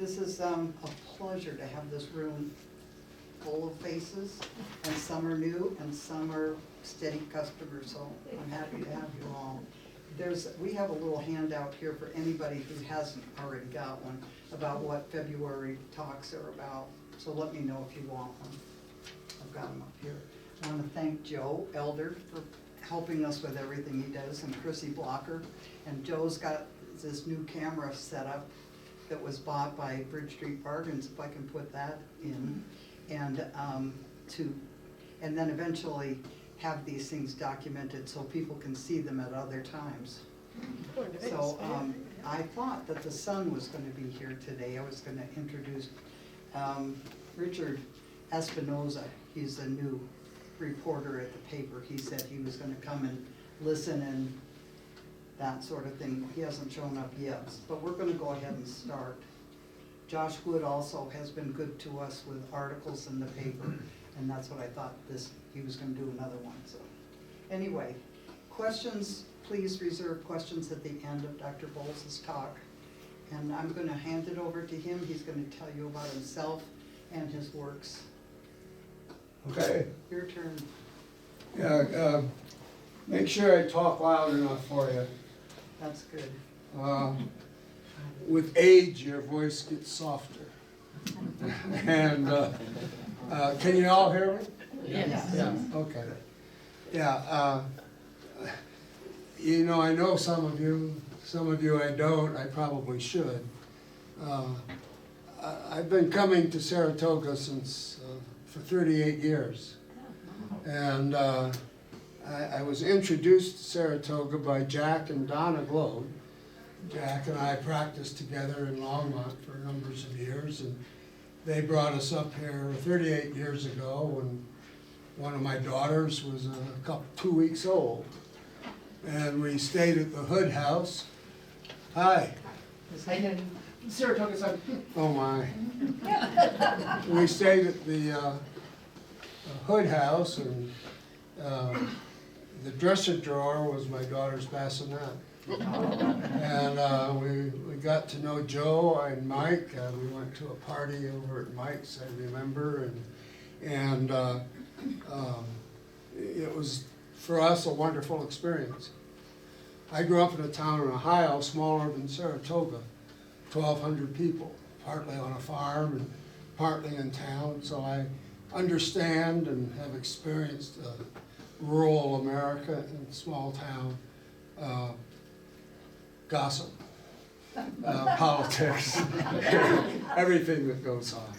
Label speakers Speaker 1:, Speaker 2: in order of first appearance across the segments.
Speaker 1: This is a pleasure to have this room full of faces, and some are new and some are steady customers, so I'm happy to have you all. We have a little handout here for anybody who hasn't already got one about what February talks are about, so let me know if you want one. I've got them up here. I want to thank Joe Elder for helping us with everything he does, and Chrissy Blocker. And Joe's got this new camera set up that was bought by Bridge Street Bargains, if I can put that in, and and then eventually have these things documented so people can see them at other times. So I thought that the son was going to be here today. I was going to introduce Richard Espinoza. He's a new reporter at the paper. He said he was going to come and listen and that sort of thing. He hasn't shown up yet, but we're going to go ahead and start. Josh Wood also has been good to us with articles in the paper, and that's what I thought he was going to do another one. So anyway, questions, please reserve questions at the end of Dr. Bolles' talk. And I'm going to hand it over to him. He's going to tell you about himself and his works.
Speaker 2: Okay.
Speaker 1: Your turn.
Speaker 2: Yeah, make sure I talk loud enough for you.
Speaker 1: That's good.
Speaker 2: With age, your voice gets softer. And can you all hear me?
Speaker 1: Yes.
Speaker 2: Yeah. Okay. Yeah. You know, I know some of you I don't. I probably should. I've been coming to Saratoga for 38 years. And I was introduced to Saratoga by Jack and Donna Globe. Jack and I practiced together in Longmont for numbers of years, and they brought us up here 38 years ago when one of my daughters was 2 weeks old. And we stayed at the Hood House. Hi.
Speaker 3: Saratoga side.
Speaker 2: Oh my. We stayed at the Hood House, and the dresser drawer was my daughter's bassinet. And we got to know Joe and Mike. We went to a party over at Mike's, I remember, and it was, for us, a wonderful experience. I grew up in a town in Ohio smaller than Saratoga, 1,200 people, partly on a farm and partly in town, so I understand and have experienced rural America and small town gossip, politics, everything that goes on.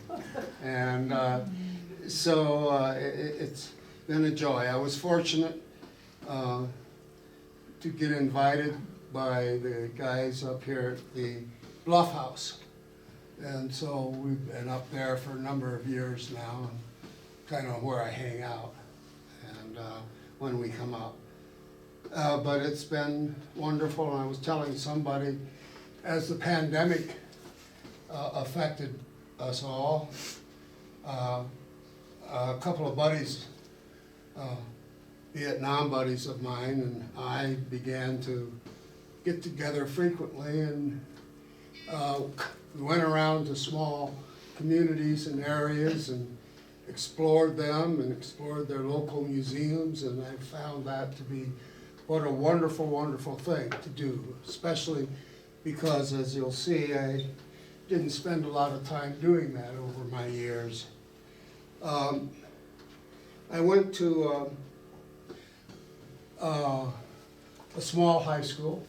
Speaker 2: And so it's been a joy. I was fortunate to get invited by the guys up here at the Bluff House. And so we've been up there for a number of years now, and kind of where I hang out and when we come up. But it's been wonderful, and I was telling somebody, as the pandemic affected us all, a couple of buddies, Vietnam buddies of mine, and I began to get together frequently, and we went around to small communities and areas and explored them and explored their local museums, and I found that to be what a wonderful, wonderful thing to do, especially because, as you'll see, I didn't spend a lot of time doing that over my years. I went to a small high school.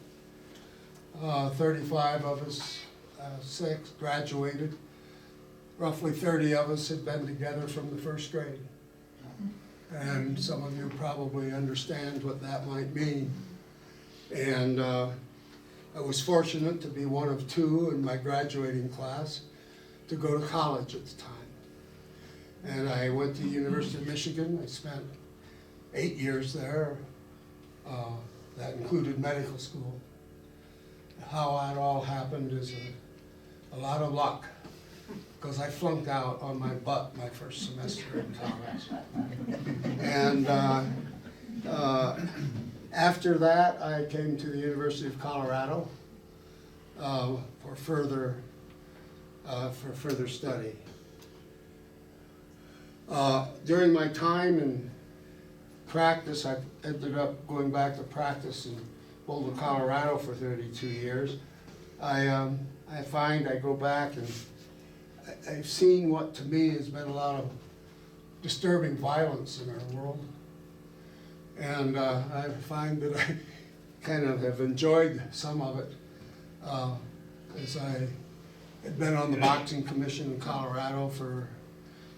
Speaker 2: 35 of us, 6 graduated. Roughly 30 of us had been together from the first grade. And some of you probably understand what that might mean. And I was fortunate to be one of 2 in my graduating class to go to college at the time. And I went to the University of Michigan. I spent 8 years there. That included medical school. How that all happened is a lot of luck, because I flunked out on my butt my first semester in college. And after that, I came to the University of Colorado for further for further study. During my time in practice, I ended up going back to practice in Boulder, Colorado for 32 years. I find I go back and I've seen what to me has been a lot of disturbing violence in our world. And I find that I kind of have enjoyed some of it, as I had been on the boxing commission in Colorado for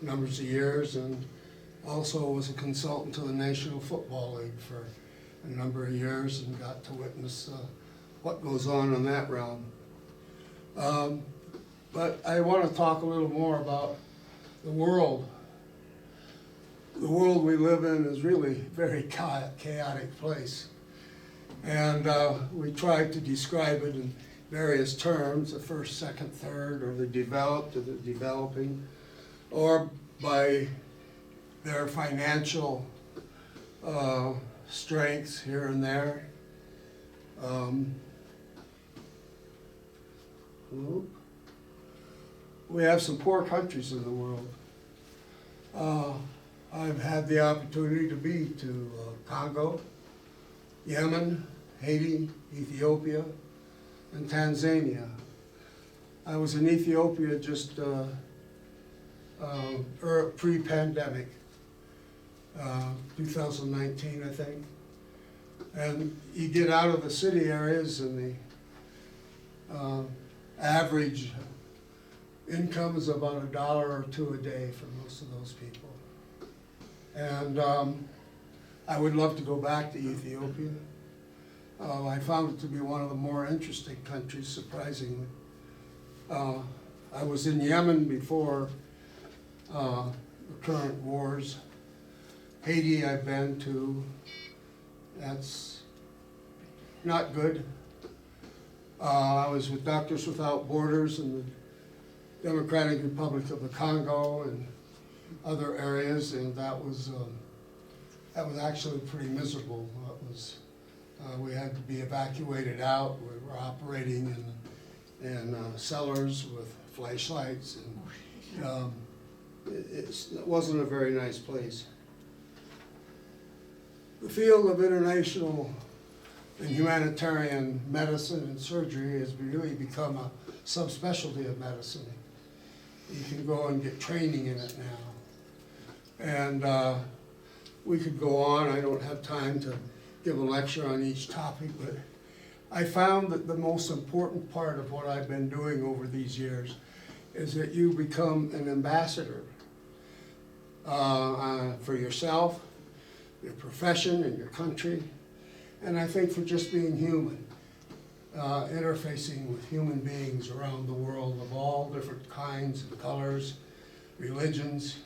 Speaker 2: numbers of years, and also was a consultant to the National Football League for a number of years, and got to witness what goes on in that realm. But I want to talk a little more about the world. The world we live in is really a very chaotic place. And we tried to describe it in various terms, the first, second, third, or the developed, or the developing, or by their financial strengths here and there. We have some poor countries in the world. I've had the opportunity to be to Congo, Yemen, Haiti, Ethiopia, and Tanzania. I was in Ethiopia just pre-pandemic, 2019, I think. And you get out of the city areas, and the average income is about $1 or $2 a day for most of those people. And I would love to go back to Ethiopia. I found it to be one of the more interesting countries, surprisingly. I was in Yemen before the current wars. Haiti I've been to. That's not good. I was with Doctors Without Borders in the Democratic Republic of the Congo and other areas, and that was actually pretty miserable. We had to be evacuated out. We were operating in cellars with flashlights, and it wasn't a very nice place. The field of international and humanitarian medicine and surgery has really become a subspecialty of medicine. You can go and get training in it now. And we could go on. I don't have time to give a lecture on each topic, but I found that the most important part of what I've been doing over these years is that you become an ambassador for yourself, your profession, and your country, and I think for just being human, interfacing with human beings around the world of all different kinds and colors, religions,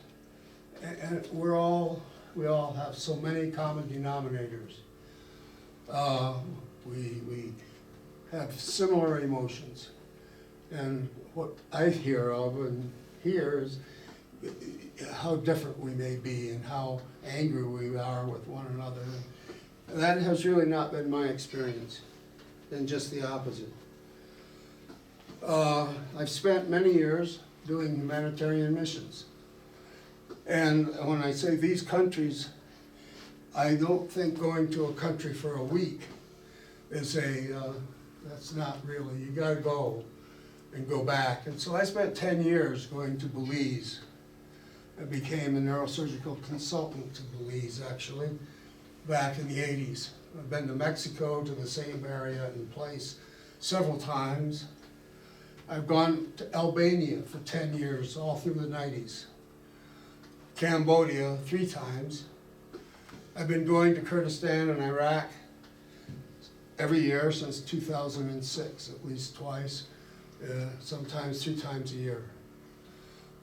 Speaker 2: and we all have so many common denominators. We have similar emotions, and what I hear of and hear is how different we may be and how angry we are with one another. And that has really not been my experience, been just the opposite. I've spent many years doing humanitarian missions. And when I say these countries, I don't think going to a country for a week is that's not really, you gotta go and go back. And so I spent 10 years going to Bolles. I became a neurosurgical consultant to Bolles, actually, back in the 80s. I've been to Mexico, to the same area and place several times. I've gone to Albania for 10 years, all through the 90s. Cambodia 3 times. I've been going to Kurdistan and Iraq every year since 2006, at least twice, sometimes 3 times a year.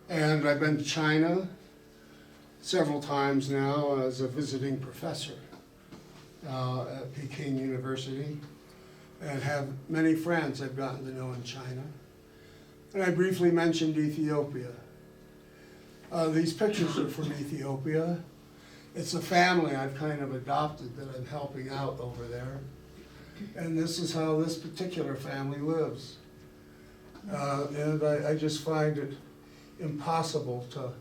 Speaker 2: And I've been to China several times now as a visiting professor at Peking University, and have many friends I've gotten to know in China. And I briefly mentioned Ethiopia. These pictures are from Ethiopia. It's a family I've kind of adopted that I'm helping out over there. And this is how this particular family lives. And I just find it impossible to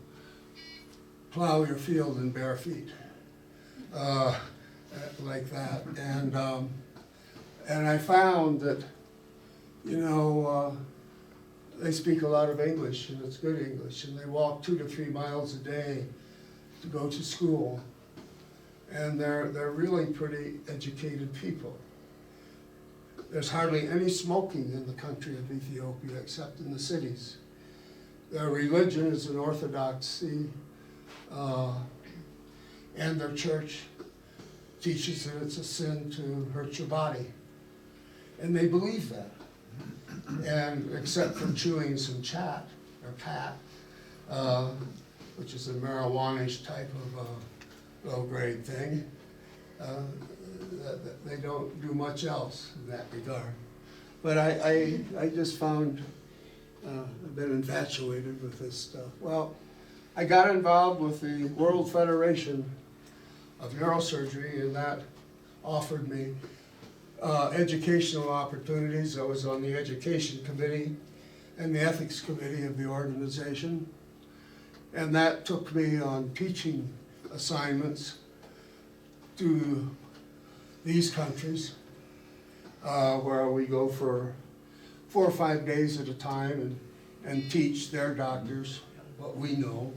Speaker 2: plow your field in bare feet, like that. And I found that, you know, they speak a lot of English, and it's good English, and they walk 2 to 3 miles a day to go to school. And they're really pretty educated people. There's hardly any smoking in the country of Ethiopia except in the cities. Their religion is an orthodoxy, and their church teaches that it's a sin to hurt your body. And they believe that. And except for chewing some chat, or pat, which is a marijuana-ish type of low-grade thing, they don't do much else in that regard. But I just found, I've been infatuated with this stuff. Well, I got involved with the World Federation of Neurosurgery, and that offered me educational opportunities. I was on the education committee and the ethics committee of the organization. And that took me on teaching assignments to these countries, where we go for 4 or 5 days at a time and teach their doctors what we know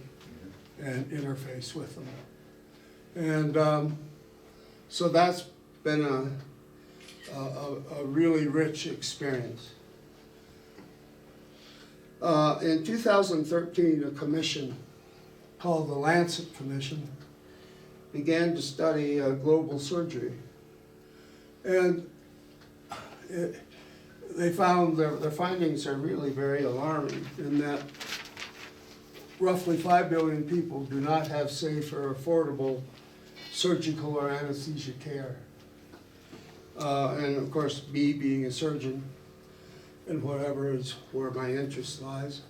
Speaker 2: and interface with them. And so that's been a really rich experience. In 2013, a commission called the Lancet Commission began to study global surgery. And they found their findings are really very alarming in that roughly 5 billion people do not have safe or affordable surgical or anesthesia care. And of course, me being a surgeon and whatever is where my interest lies.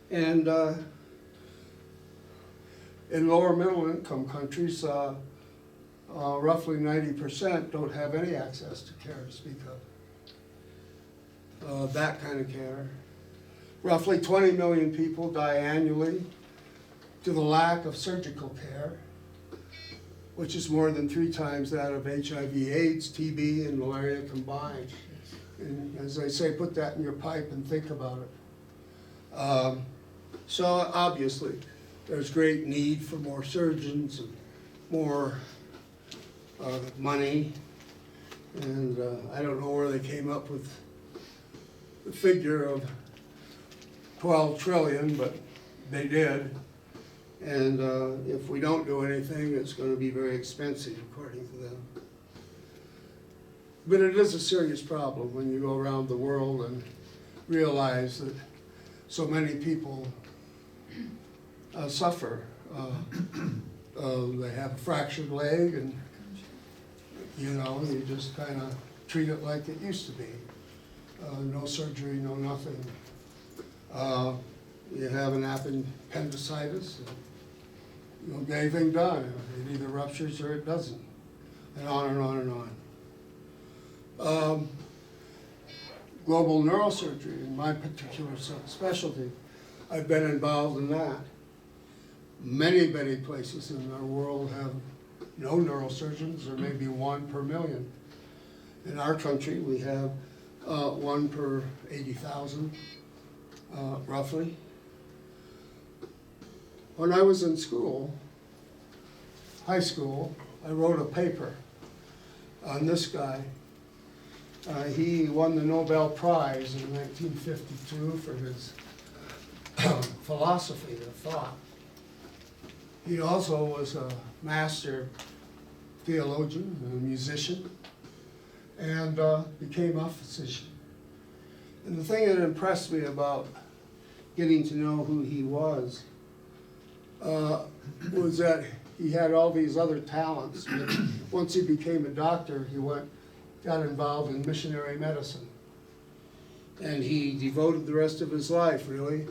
Speaker 2: And in lower middle income countries, roughly 90% don't have any access to care to speak of. That kind of care. Roughly 20 million people die annually to the lack of surgical care, which is more than 3 times that of HIV/AIDS, TB, and malaria combined. And as I say, put that in your pipe and think about it. So obviously, there's great need for more surgeons and more money. And I don't know where they came up with the figure of 12 trillion, but they did. And if we don't do anything, it's going to be very expensive, according to them. But it is a serious problem when you go around the world and realize that so many people suffer. They have a fractured leg, and you know, you just kind of treat it like it used to be. No surgery, no nothing. You have an appendicitis, you don't get anything done. It either ruptures or it doesn't, and on and on and on. Global neurosurgery, in my particular specialty, I've been involved in that. Many, many places in our world have no neurosurgeons, or maybe 1 per million. In our country, we have 1 per 80,000, roughly. When I was in school, high school, I wrote a paper on this guy. He won the Nobel Prize in 1952 for his philosophy of thought. He also was a master theologian and a musician, and became a physician. And the thing that impressed me about getting to know who he was that he had all these other talents. But once he became a doctor, he got involved in missionary medicine. And he devoted the rest of his life, really,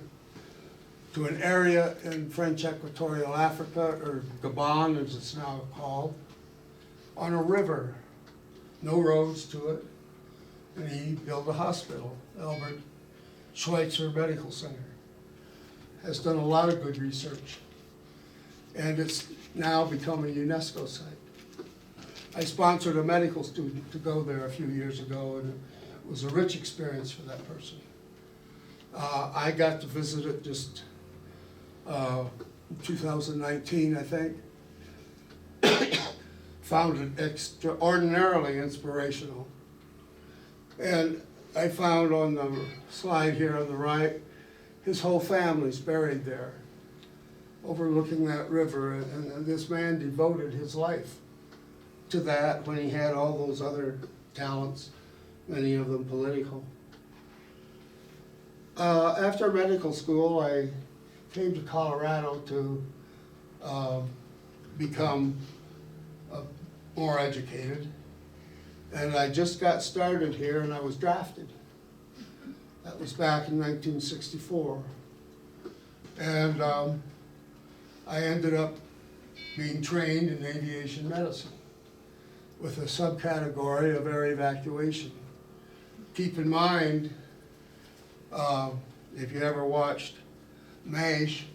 Speaker 2: to an area in French Equatorial Africa, or Gabon as it's now called, on a river, no roads to it, and he built a hospital, Albert Schweitzer Medical Center. Has done a lot of good research, and it's now become a UNESCO site. I sponsored a medical student to go there a few years ago, and it was a rich experience for that person. I got to visit it just in 2019, I think. Found it extraordinarily inspirational. And I found on the slide here on the right, his whole family's buried there, overlooking that river, and this man devoted his life to that when he had all those other talents, many of them political. After medical school, I came to Colorado to become more educated, and I just got started here and I was drafted. That was back in 1964. And I ended up being trained in aviation medicine with a subcategory of air evacuation. Keep in mind, if you ever watched MASH,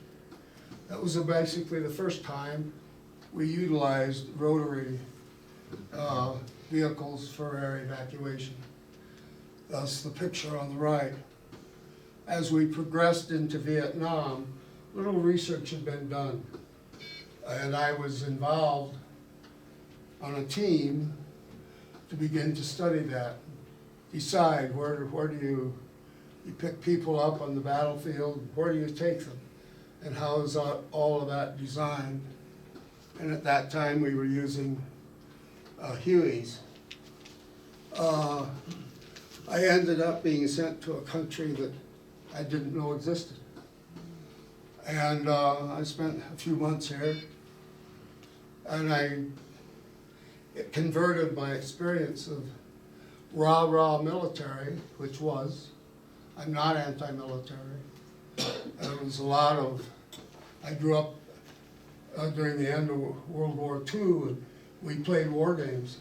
Speaker 2: that was basically the first time we utilized rotary vehicles for air evacuation. Thus the picture on the right. As we progressed into Vietnam, little research had been done. And I was involved on a team to begin to study that. Decide where do you pick people up on the battlefield, where do you take them? And how is all of that designed? And at that time we were using Hueys. I ended up being sent to a country that I didn't know existed. And I spent a few months here, and it converted my experience of raw military, which was, I'm not anti-military. It was a lot of, I grew up during the end of World War II, and we played war games.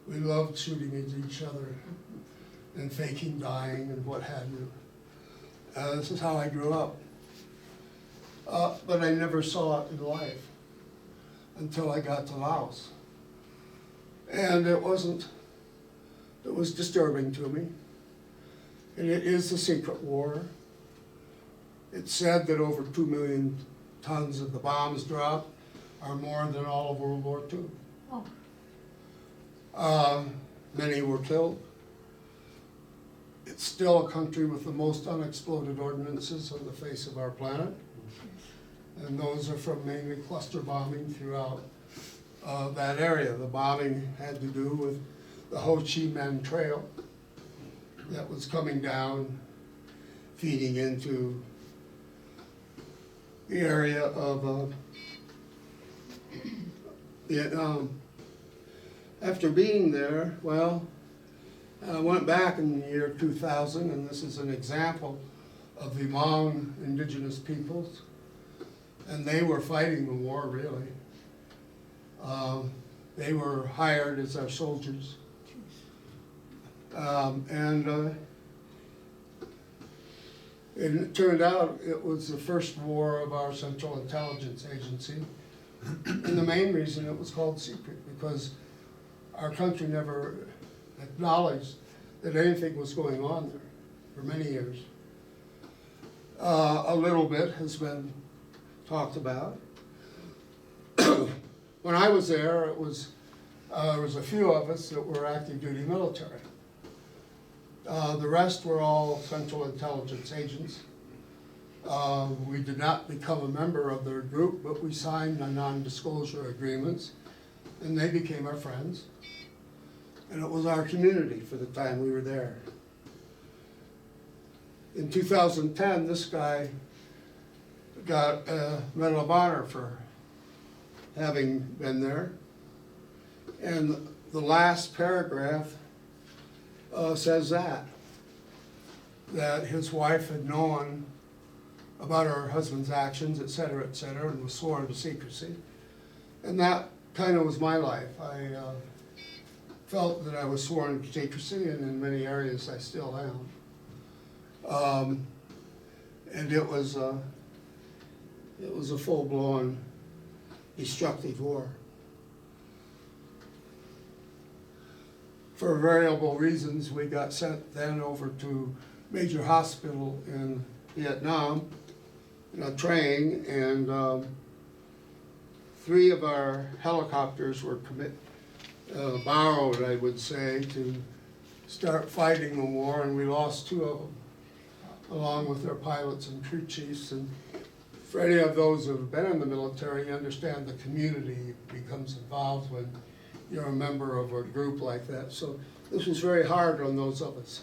Speaker 2: We loved shooting at each other and faking dying and what have you. This is how I grew up. But I never saw it in life until I got to Laos. And it was disturbing to me. And it is a secret war. It's said that over 2 million tons of the bombs dropped are more than all of World War II.
Speaker 3: Oh.
Speaker 2: Many were killed. It's still a country with the most unexploded ordnances on the face of our planet. And those are from mainly cluster bombing throughout that area. The bombing had to do with the Ho Chi Minh Trail that was coming down, feeding into the area of Vietnam. After being there, well, I went back in the year 2000, and this is an example of the Hmong indigenous peoples, and they were fighting the war, really. They were hired as our soldiers. And it turned out it was the first war of our Central Intelligence Agency. And the main reason it was called secret, because our country never acknowledged that anything was going on there for many years. A little bit has been talked about. When I was there, there was a few of us that were active duty military. The rest were all Central Intelligence agents. We did not become a member of their group, but we signed a non-disclosure agreements, and they became our friends. And it was our community for the time we were there. In 2010, this guy got a Medal of Honor for having been there. And the last paragraph says that his wife had known about her husband's actions, et cetera, and was sworn to secrecy. And that kind of was my life. I felt that I was sworn to secrecy, and in many areas I still am. And it was a full-blown destructive war. For variable reasons, we got sent then over to major hospital in Vietnam in a train, and 3 of our helicopters were borrowed, I would say, to start fighting the war, and we lost 2 of them, along with their pilots and crew chiefs. And for any of those who have been in the military, you understand the community becomes involved when you're a member of a group like that. So this was very hard on those of us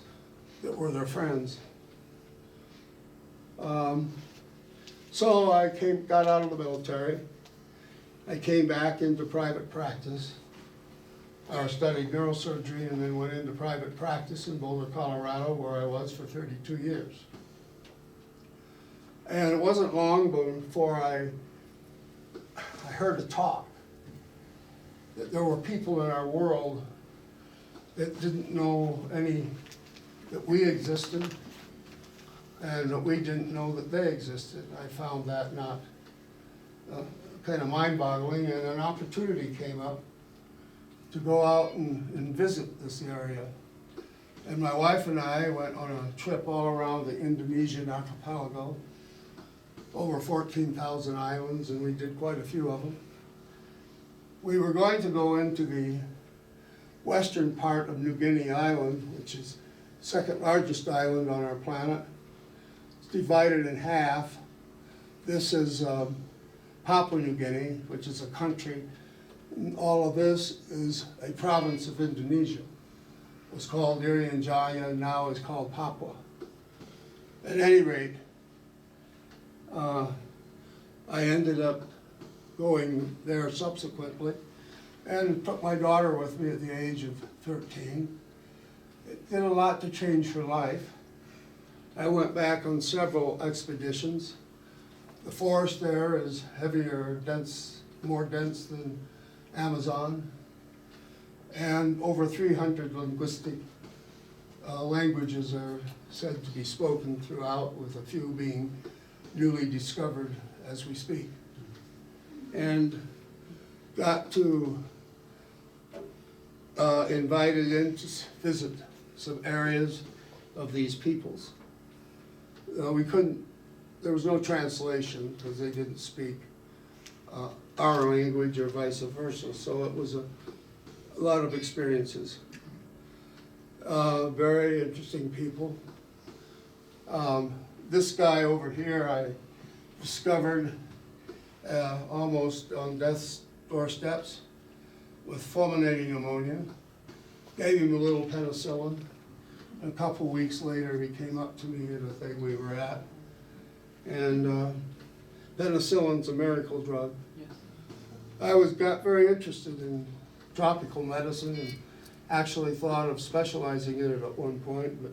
Speaker 2: that were their friends. So I got out of the military. I came back into private practice. I studied neurosurgery and then went into private practice in Boulder, Colorado, where I was for 32 years. And it wasn't long before I heard a talk that there were people in our world that didn't know that we existed, and that we didn't know that they existed. I found that not kind of mind-boggling, and an opportunity came up to go out and visit this area. And my wife and I went on a trip all around the Indonesian archipelago, over 14,000 islands, and we did quite a few of them. We were going to go into the western part of New Guinea Island, which is the 2nd largest island on our planet. It's divided in half. This is Papua New Guinea, which is a country. And all of this is a province of Indonesia. It was called Irian Jaya, and now it's called Papua. At any rate, I ended up going there subsequently and took my daughter with me at the age of 13. It did a lot to change her life. I went back on several expeditions. The forest there is heavier, more dense than Amazon, and over 300 linguistic languages are said to be spoken throughout, with a few being newly discovered as we speak. And got to invited in to visit some areas of these peoples. There was no translation because they didn't speak our language or vice versa, so it was a lot of experiences. Very interesting people. This guy over here I discovered almost on death's doorsteps with fulminating pneumonia. Gave him a little penicillin. A couple weeks later, he came up to me at a thing we were at. And penicillin's a miracle drug.
Speaker 3: Yes.
Speaker 2: I got very interested in tropical medicine and actually thought of specializing in it at one point, but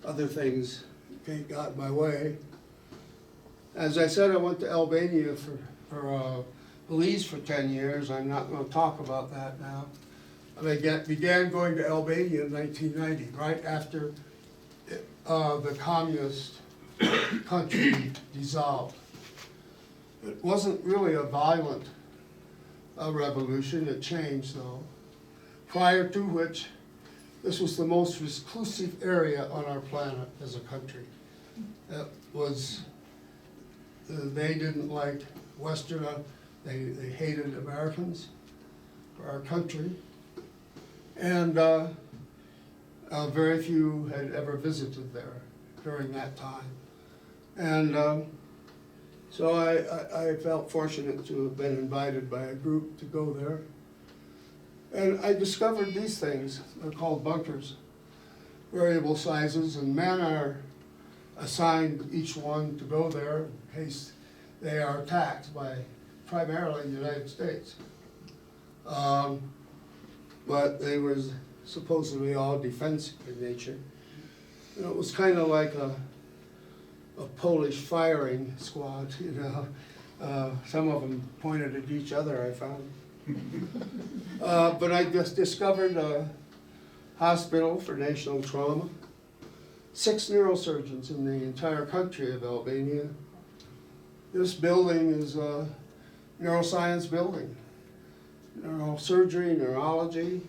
Speaker 2: other things got in my way. As I said, I went to Albania for Belize for 10 years. I'm not going to talk about that now. I began going to Albania in 1990, right after the communist country dissolved. It wasn't really a violent revolution. It changed, though. Prior to which, this was the most reclusive area on our planet as a country. They didn't like Western, they hated Americans for our country. And very few had ever visited there during that time. And so I felt fortunate to have been invited by a group to go there. And I discovered these things. They're called bunkers, variable sizes, and men are assigned each one to go there in case they are attacked by primarily the United States. But they were supposedly all defensive in nature. And it was kind of like a Polish firing squad, you know. Some of them pointed at each other, I found. But I just discovered a hospital for national trauma. 6 neurosurgeons in the entire country of Albania. This building is a neuroscience building. Neurosurgery, neurology,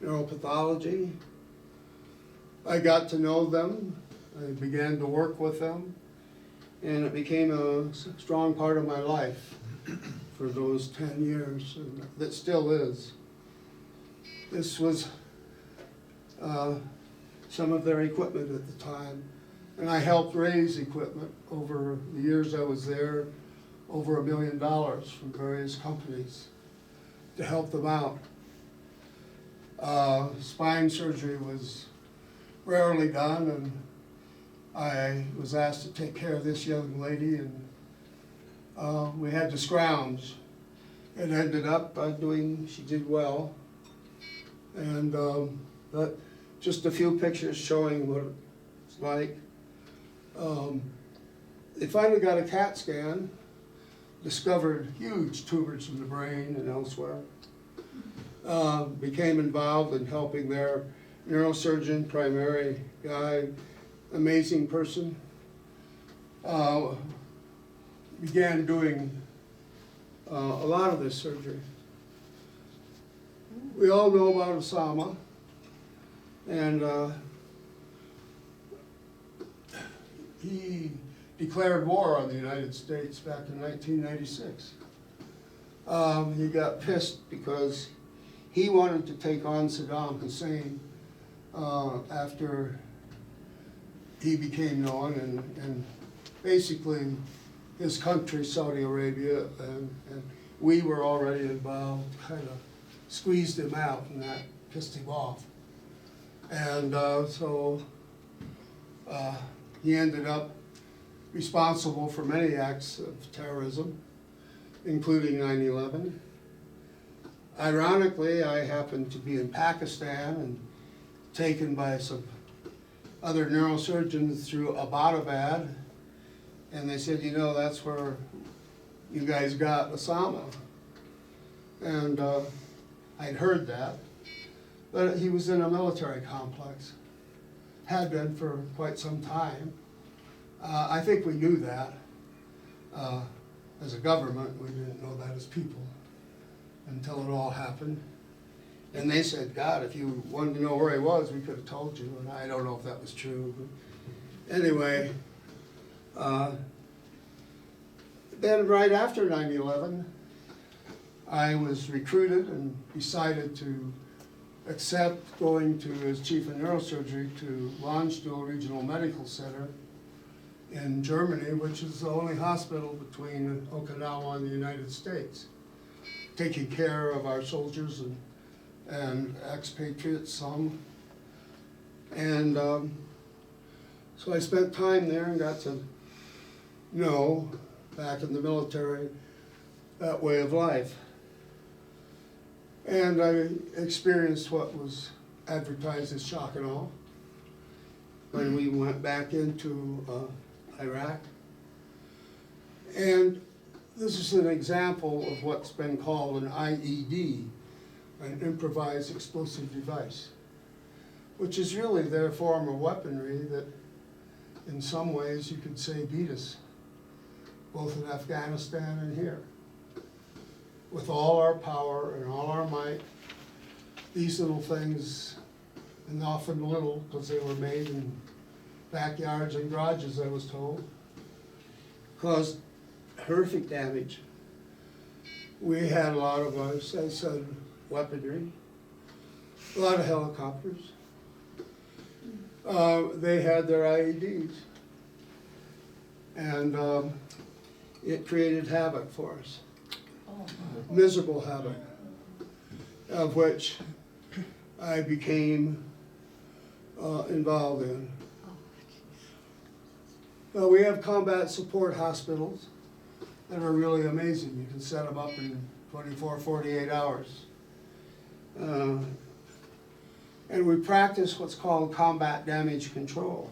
Speaker 2: neuropathology. I got to know them, I began to work with them, and it became a strong part of my life for those 10 years, and that still is. This was some of their equipment at the time, and I helped raise equipment over the years I was there, over $1 million from various companies to help them out. Spine surgery was rarely done, and I was asked to take care of this young lady, and we had to scrounge. It ended up she did well, and but just a few pictures showing what it's like. They finally got a CAT scan, discovered huge tumors in the brain and elsewhere. Became involved in helping their neurosurgeon, primary guy, amazing person. Began doing a lot of this surgery. We all know about Osama, and he declared war on the United States back in 1996. He got pissed because he wanted to take on Saddam Hussein after he became known, and basically his country, Saudi Arabia, and we were already involved, kind of squeezed him out, and that pissed him off. And so he ended up responsible for many acts of terrorism, including 9/11. Ironically, I happened to be in Pakistan and taken by some other neurosurgeons through Abbottabad, and they said, you know, that's where you guys got Osama. And I'd heard that, but he was in a military complex, had been for quite some time. I think we knew that. As a government, we didn't know that as people until it all happened. And they said, God, if you wanted to know where he was, we could have told you. And I don't know if that was true. But anyway, then right after 9/11, I was recruited and decided to accept going to, as chief of neurosurgery, to Landstuhl Regional Medical Center in Germany, which is the only hospital between Okinawa and the United States, taking care of our soldiers and expatriates, some. And so I spent time there and got to know, back in the military, that way of life. And I experienced what was advertised as shock and awe when we went back into Iraq. And this is an example of what's been called an IED, an improvised explosive device, which is really their form of weaponry that in some ways you could say beat us, both in Afghanistan and here. With all our power and all our might, these little things, and often little because they were made in backyards and garages, I was told, caused horrific damage. We had a lot of, as I said, weaponry, a lot of helicopters. They had their IEDs, and it created havoc for us. Miserable havoc, of which I became involved in. We have combat support hospitals that are really amazing. You can set them up in 24, 48 hours. And we practice what's called combat damage control.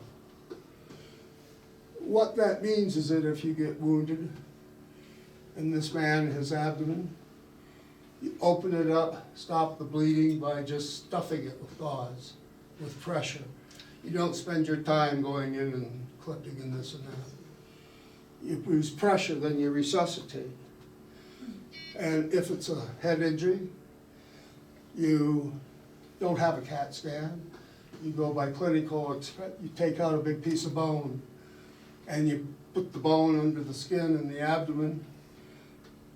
Speaker 2: What that means is that if you get wounded, in this man, his abdomen, you open it up, stop the bleeding by just stuffing it with gauze, with pressure. You don't spend your time going in and clipping and this and that. You use pressure, then you resuscitate. And if it's a head injury, you don't have a CAT scan. You go by clinical, you take out a big piece of bone and you put the bone under the skin in the abdomen,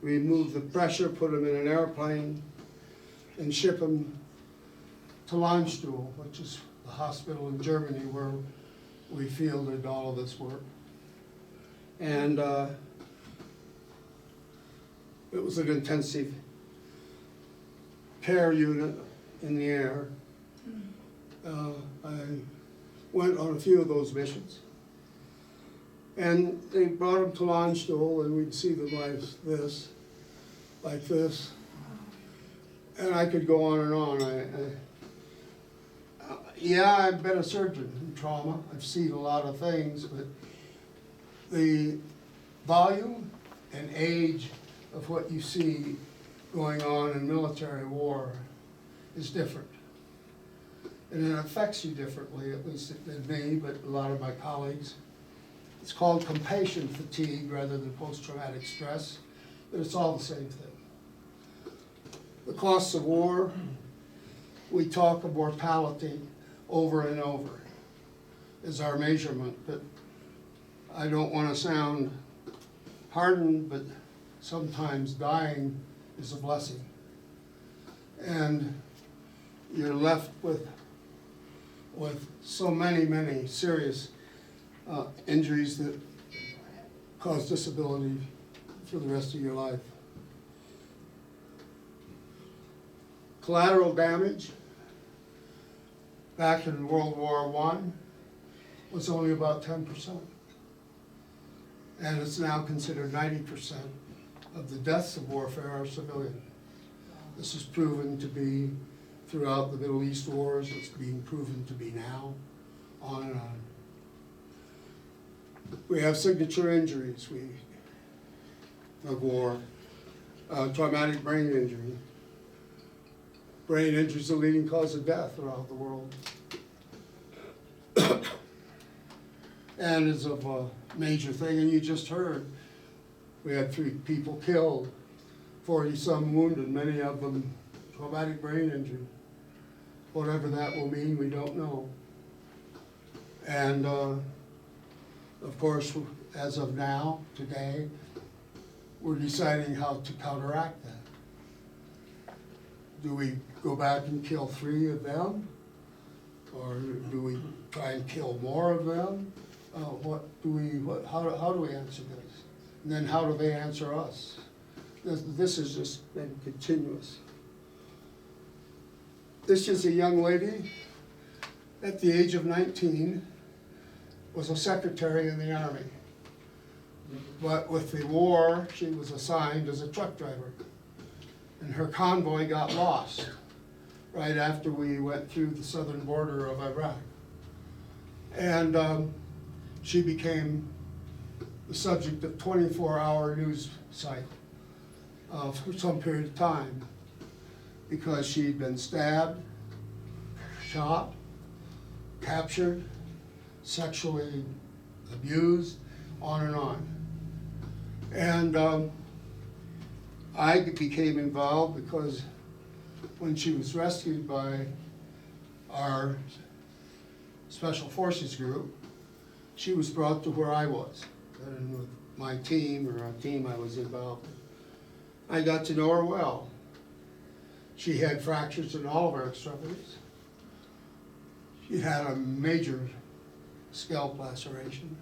Speaker 2: remove the pressure, put them in an airplane, and ship them to Landstuhl, which is the hospital in Germany where we fielded all of this work. And it was an intensive care unit in the air. I went on a few of those missions. And they brought them to Landstuhl, and we'd see them like this. And I could go on and on. Yeah, I've been a surgeon in trauma. I've seen a lot of things, but the volume and age of what you see going on in military war is different. And it affects you differently, at least it did me, but a lot of my colleagues. It's called compassion fatigue rather than post-traumatic stress, but it's all the same thing. The costs of war, we talk of mortality over and over is our measurement, but I don't want to sound hardened, but sometimes dying is a blessing. And you're left with so many serious injuries that cause disability for the rest of your life. Collateral damage back in World War I was only about 10%. And it's now considered 90% of the deaths of warfare are civilian. This is proven to be throughout the Middle East wars, it's being proven to be now, on and on. We have signature injuries of war, traumatic brain injury. Brain injury is the leading cause of death throughout the world. And is of a major thing, and you just heard, we had 3 people killed, 40-some wounded, many of them traumatic brain injury. Whatever that will mean, we don't know. And of course, as of now, today, we're deciding how to counteract that. Do we go back and kill 3 of them? Or do we try and kill more of them? How do we answer this? And then how do they answer us? This has just been continuous. This is a young lady at the age of 19, was a secretary in the Army. But with the war, she was assigned as a truck driver. And her convoy got lost right after we went through the southern border of Iraq. And she became the subject of 24-hour news cycle for some period of time because she'd been stabbed, shot, captured, sexually abused, on and on. And I became involved because when she was rescued by our Special Forces group, she was brought to where I was, and with my team, or a team I was involved in. I got to know her well. She had fractures in all of her extremities. She had a major scalp laceration,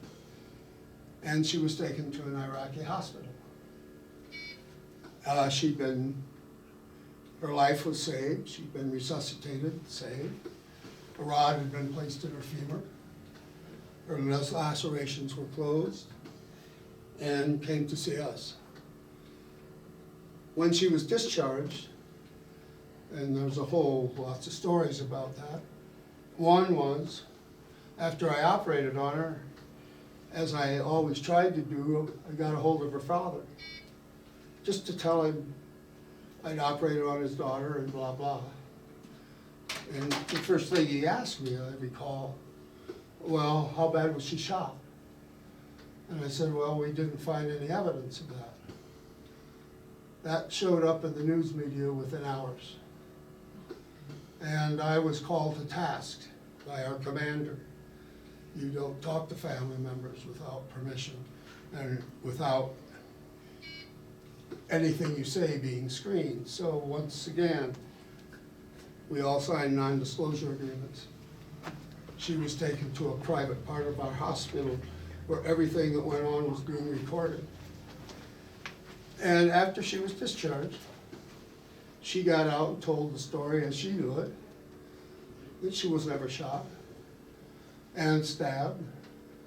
Speaker 2: and she was taken to an Iraqi hospital. Her life was saved. She'd been resuscitated, saved. A rod had been placed in her femur. Her lacerations were closed, and came to see us. When she was discharged, and there's lots of stories about that. One was, after I operated on her, as I always tried to do, I got a hold of her father, just to tell him I'd operated on his daughter and blah, blah. And the first thing he asked me, I recall, well, how bad was she shot? And I said, well, we didn't find any evidence of that. That showed up in the news media within hours. And I was called to task by our commander. You don't talk to family members without permission and without anything you say being screened. So once again, we all signed non-disclosure agreements. She was taken to a private part of our hospital where everything that went on was being recorded. And after she was discharged, she got out and told the story as she knew it, that she was never shot and stabbed.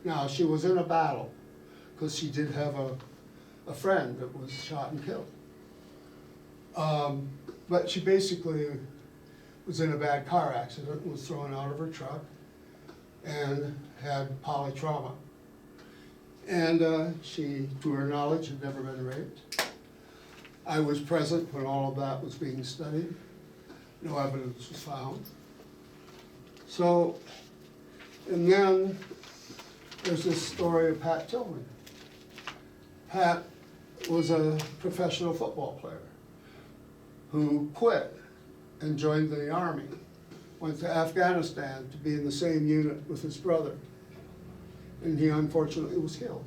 Speaker 2: Now, she was in a battle, because she did have a friend that was shot and killed. But she basically was in a bad car accident, was thrown out of her truck, and had polytrauma. And she, to her knowledge, had never been raped. I was present when all of that was being studied. No evidence was found. So, and then there's this story of Pat Tillman. Pat was a professional football player who quit and joined the army, went to Afghanistan to be in the same unit with his brother, and he unfortunately was killed.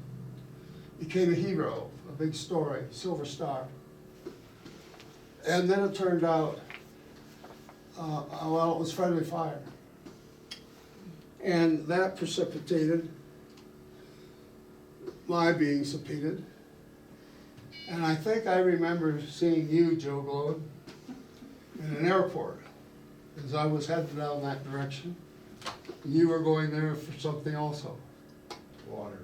Speaker 2: Became a hero, a big story, Silver Star. And then it turned out, well, it was friendly fire. And that precipitated my being subpoenaed. And I think I remember seeing you, Joe Glode, in an airport as I was heading down that direction. You were going there for something also.
Speaker 4: Water.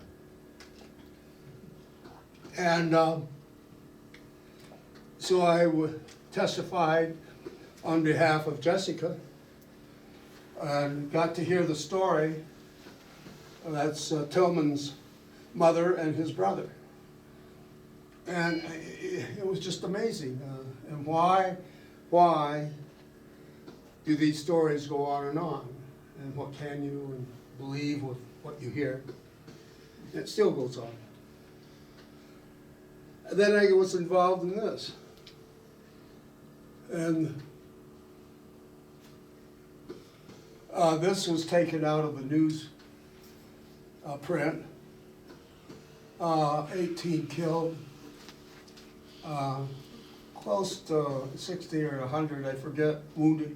Speaker 2: And so I testified on behalf of Jessica and got to hear the story. That's Tillman's mother and his brother. And it was just amazing. And why do these stories go on? And what can you believe with what you hear? It still goes on. And then I was involved in this. And this was taken out of the news print. 18 killed, close to 60 or 100, I forget, wounded.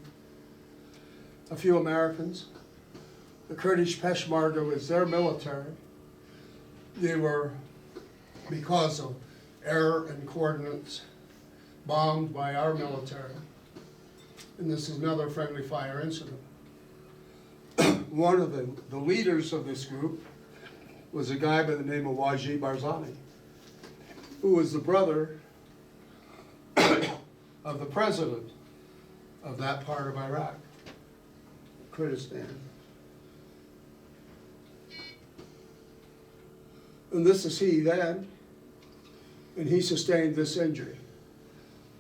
Speaker 2: A few Americans. The Kurdish Peshmerga was their military. They were, because of error in coordinates, bombed by our military. And this is another friendly fire incident. One of the leaders of this group was a guy by the name of Wajid Barzani, who was the brother of the president of that part of Iraq, Kurdistan. And this is he then, and he sustained this injury.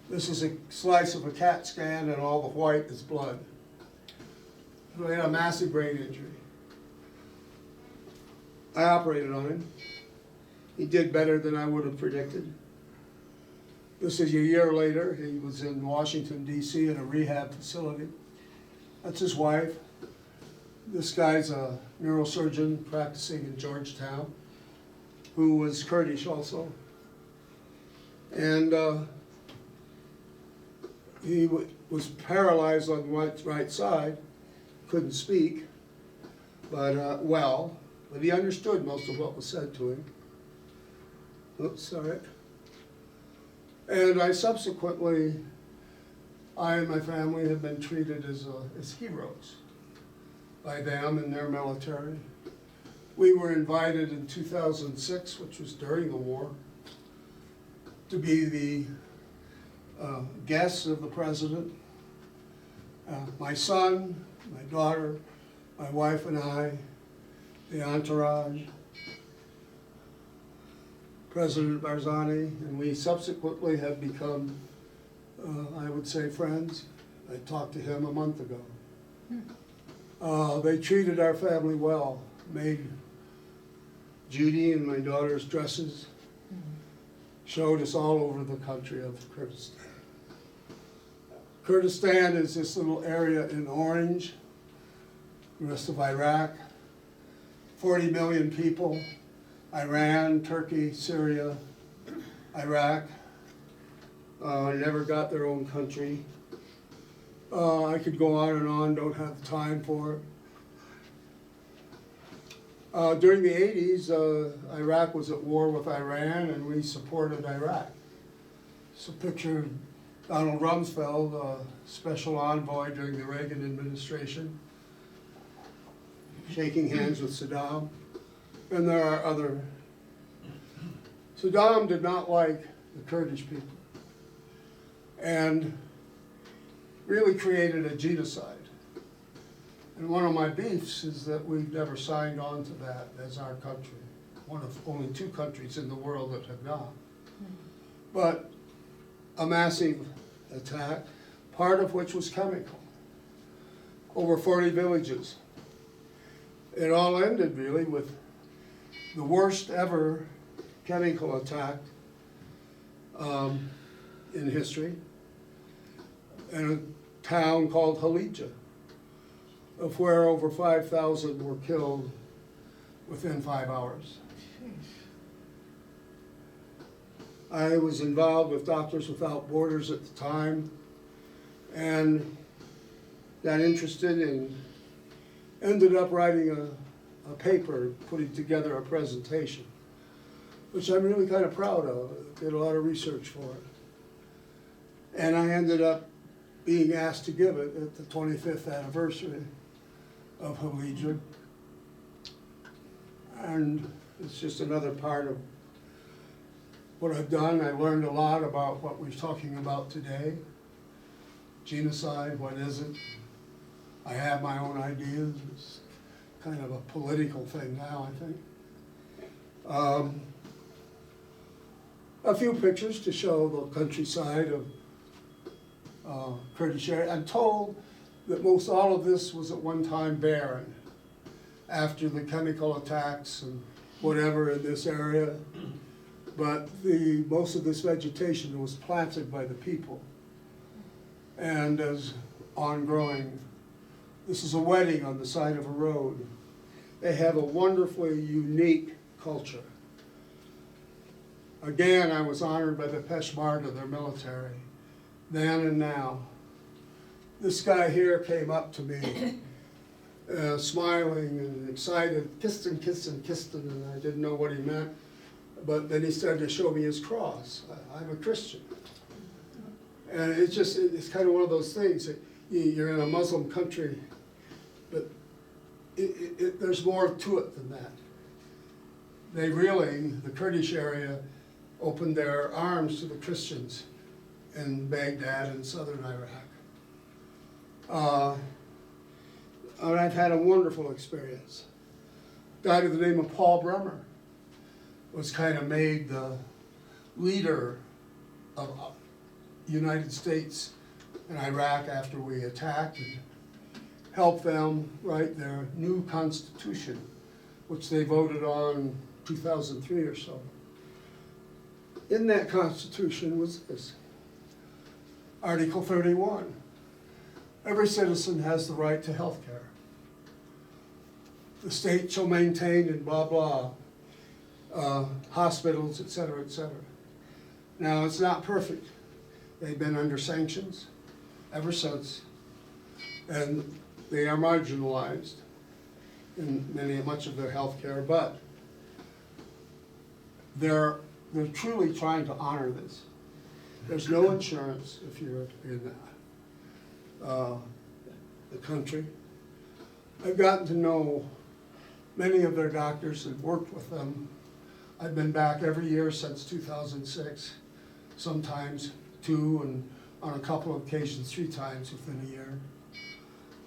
Speaker 2: This is a slice of a CAT scan, and all the white is blood. So he had a massive brain injury. I operated on him. He did better than I would have predicted. This is a year later. He was in Washington, D.C. in a rehab facility. That's his wife. This guy's a neurosurgeon practicing in Georgetown, who was Kurdish also. And he was paralyzed on the right side, couldn't speak, but but he understood most of what was said to him. Oops, sorry. And I subsequently, I and my family have been treated as heroes by them and their military. We were invited in 2006, which was during the war, to be the guests of the president. My son, my daughter, my wife and I, the entourage, President Barzani, and we subsequently have become, I would say, friends. I talked to him a month ago. They treated our family well. made Judy and my daughter's dresses, showed us all over the country of Kurdistan. Kurdistan is this little area in orange, the rest of Iraq, 40 million people, Iran, Turkey, Syria, Iraq, never got their own country. I could go on, don't have the time for it. During the 80s, Iraq was at war with Iran and we supported Iraq. So picture Donald Rumsfeld, special envoy during the Reagan administration, shaking hands with Saddam. And there are other. Saddam did not like the Kurdish people and really created a genocide. And one of my beefs is that we've never signed on to that as our country. One of only 2 countries in the world that have not. But a massive attack, part of which was chemical. Over 40 villages. It all ended really with the worst ever chemical attack in history in a town called Halija, of where over 5,000 were killed within 5 hours. I was involved with Doctors Without Borders at the time and got interested and ended up writing a paper, putting together a presentation, which I'm really kind of proud of. Did a lot of research for it. And I ended up being asked to give it at the 25th anniversary of Halija. And it's just another part of what I've done. I learned a lot about what we're talking about today. Genocide, what is it? I have my own ideas. It's kind of a political thing now, I think. A few pictures to show the countryside of Kurdish area. I'm told that most all of this was at one time barren after the chemical attacks and whatever in this area. But most of this vegetation was planted by the people and as ongoing. This is a wedding on the side of a road. They have a wonderfully unique culture. Again, I was honored by the Peshmerga, their military, then and now. This guy here came up to me, smiling and excited, kissed and kissed and kissed him, and I didn't know what he meant. But then he started to show me his cross. I'm a Christian. And it's kind of one of those things that you're in a Muslim country, but there's more to it than that. They really, the Kurdish area, opened their arms to the Christians in Baghdad and southern Iraq. And I've had a wonderful experience. A guy by the name of Paul Bremer was kind of made the leader of United States and Iraq after we attacked and helped them write their new constitution, which they voted on 2003 or so. In that constitution was this, Article 31. Every citizen has the right to health care. The state shall maintain and blah, blah, hospitals, et cetera, et cetera. Now, it's not perfect. They've been under sanctions ever since, and they are marginalized in much of their health care, but they're truly trying to honor this. There's no insurance if you're in the country. I've gotten to know many of their doctors and worked with them. I've been back every year since 2006, sometimes 2 and on a couple of occasions 3 times within a year,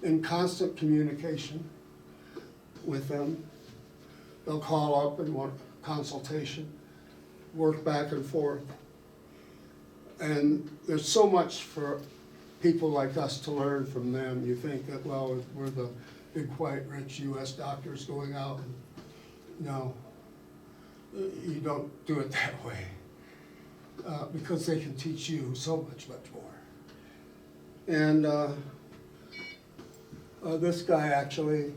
Speaker 2: in constant communication with them. They'll call up and want consultation, work back and forth. And there's so much for people like us to learn from them. You think that, well, we're the big, white, rich US doctors going out. No, you don't do it that way, because they can teach you so much more. And this guy, actually,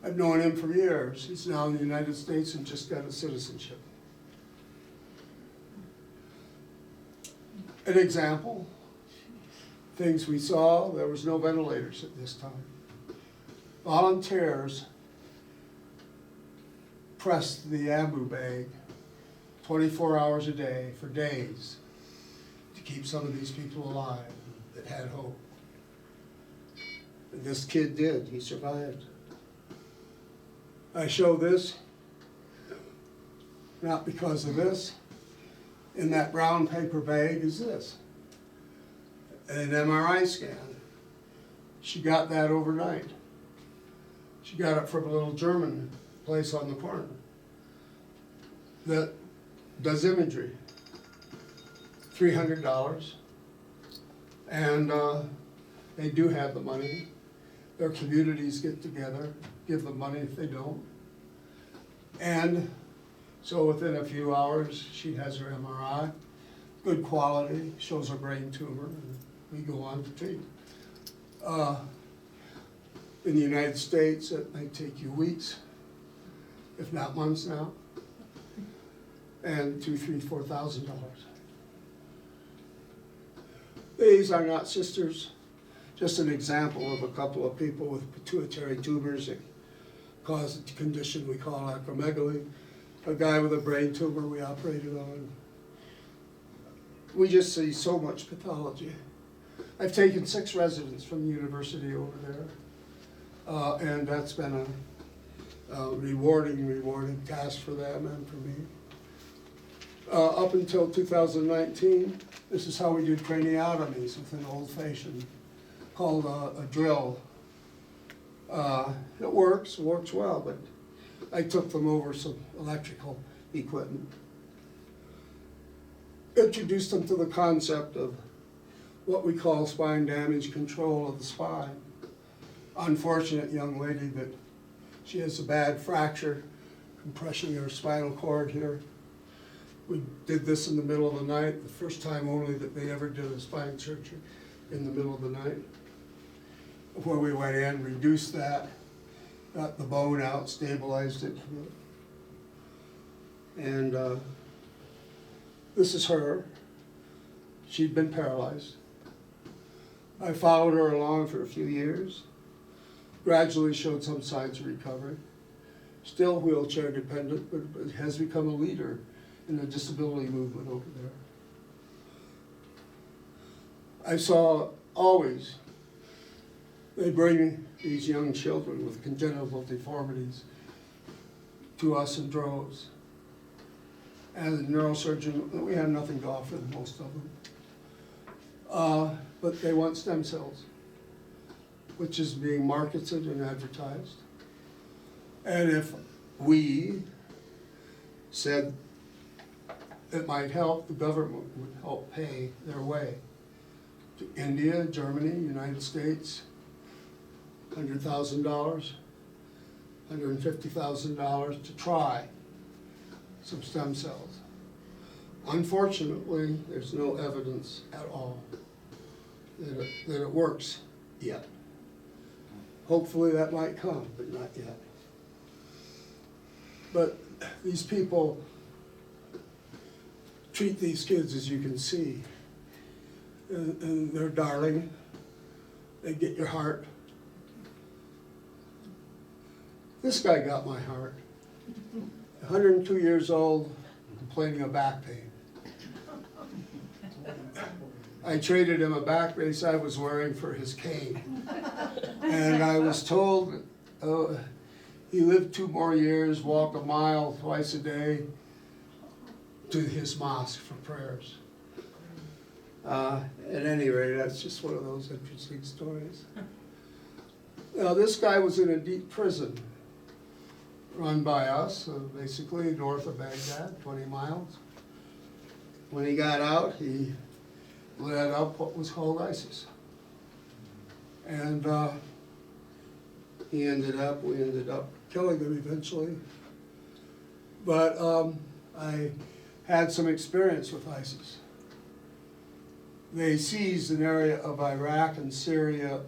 Speaker 2: I've known him for years. He's now in the United States and just got his citizenship. An example, things we saw, there was no ventilators at this time. Volunteers pressed the ambu bag 24 hours a day for days to keep some of these people alive that had hope. And this kid did, he survived. I show this, not because of this. In that brown paper bag is this, an MRI scan. She got that overnight. She got it from a little German place on the corner that does imagery. $300, and they do have the money. Their communities get together, give them money if they don't. And so within a few hours, she has her MRI, good quality, shows her brain tumor, and we go on to treat. In the United States, it might take you weeks, if not months now, and $2,000, $3,000, $4,000. These are not sisters, just an example of a couple of people with pituitary tumors that cause a condition we call acromegaly. A guy with a brain tumor we operated on. We just see so much pathology. I've taken 6 residents from the university over there, and that's been a rewarding task for them and for me. Up until 2019, this is how we did craniotomies with an old-fashioned called a drill. It works well, but I took them over some electrical equipment. Introduced them to the concept of what we call spine damage control of the spine. Unfortunate young lady that she has a bad fracture, compression of her spinal cord here. We did this in the middle of the night, the first time only that they ever did a spine surgery in the middle of the night. Where we went in, reduced that, got the bone out, stabilized it. And this is her. She'd been paralyzed. I followed her along for a few years, gradually showed some signs of recovery. Still wheelchair dependent, but has become a leader in the disability movement over there. I saw always, they bring these young children with congenital deformities to us in droves. As a neurosurgeon, we have nothing to offer them, most of them. But they want stem cells, which is being marketed and advertised. And if we said it might help, the government would help pay their way to India, Germany, United States, $100,000, $150,000 to try some stem cells. Unfortunately, there's no evidence at all that it works yet. Hopefully that might come, but not yet. But these people treat these kids, as you can see, and they're darling. They get your heart. This guy got my heart. 102 years old, complaining of back pain. I traded him a back brace I was wearing for his cane. And I was told he lived 2 more years, walk a mile twice a day to his mosque for prayers. At any rate, that's just one of those interesting stories. Now, this guy was in a deep prison run by us, basically north of Baghdad, 20 miles. When he got out, he led up what was called ISIS. And we ended up killing him eventually. But I had some experience with ISIS. They seized an area of Iraq and Syria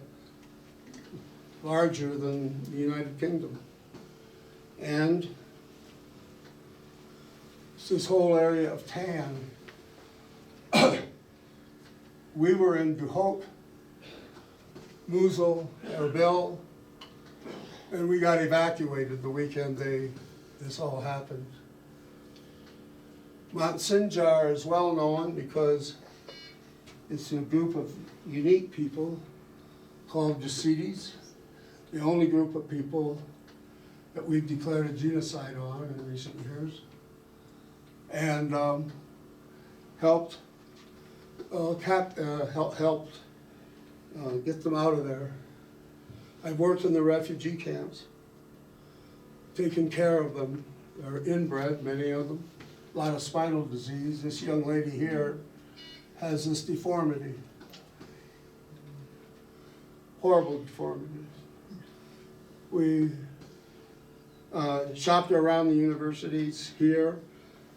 Speaker 2: larger than the United Kingdom. And it's this whole area of Tan. We were in Duhok, Mosul, Erbil, and we got evacuated the weekend this all happened. Mount Sinjar is well known because it's a group of unique people called Yazidis, the only group of people that we've declared a genocide on in recent years, and helped get them out of there. I've worked in the refugee camps, taken care of them. They're inbred, many of them, a lot of spinal disease. This young lady here has this deformity, horrible deformity. We shopped around the universities here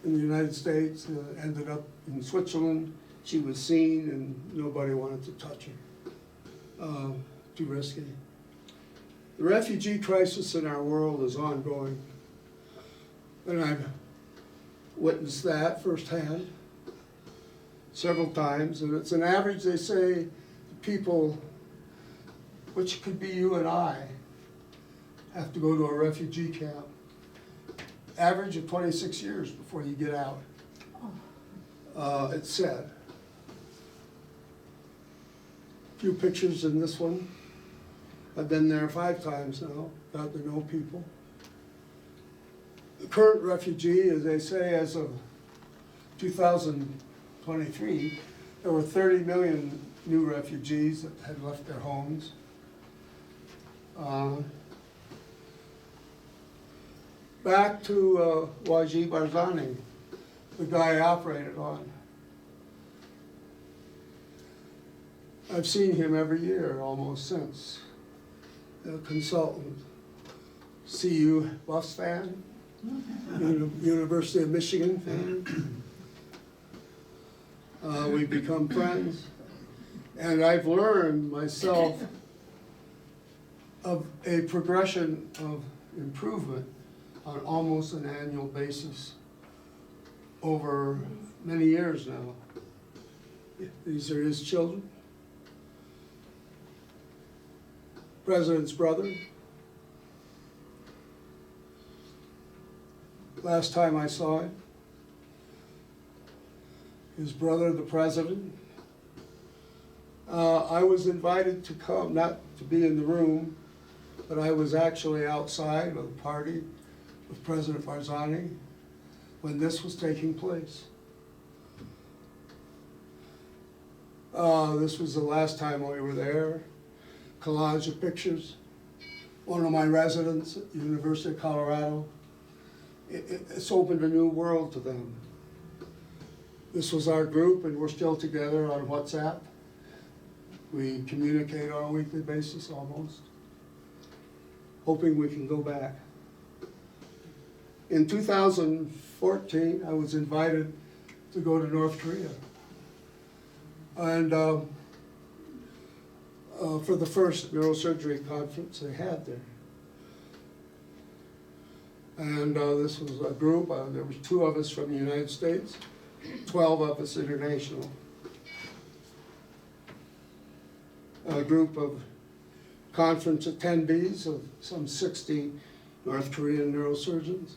Speaker 2: in the United States, ended up in Switzerland. She was seen and nobody wanted to touch her. Too risky. The refugee crisis in our world is ongoing, and I've witnessed that firsthand several times, and it's an average, they say, people, which could be you and I, have to go to a refugee camp. Average of 26 years before you get out. It's sad. A few pictures in this one. I've been there 5 times now, got to know people. The current refugee, as they say, as of 2023, there were 30 million new refugees that had left their homes. Back to Wajid Barzani, the guy I operated on. I've seen him every year almost since. A consultant. CU Buffs fan, University of Michigan fan. We've become friends. And I've learned myself of a progression of improvement on almost an annual basis over many years now. These are his children. President's brother. Last time I saw him, his brother, the president. I was invited to come, not to be in the room, but I was actually outside of a party with President Barzani when this was taking place. This was the last time we were there. Collage of pictures. One of my residents at the University of Colorado. It's opened a new world to them. This was our group, and we're still together on WhatsApp. We communicate on a weekly basis almost, hoping we can go back. In 2014, I was invited to go to North Korea. And for the first neurosurgery conference they had there. And this was a group, there was 2 of us from the United States, 12 of us international. A group of conference attendees of some 60 North Korean neurosurgeons.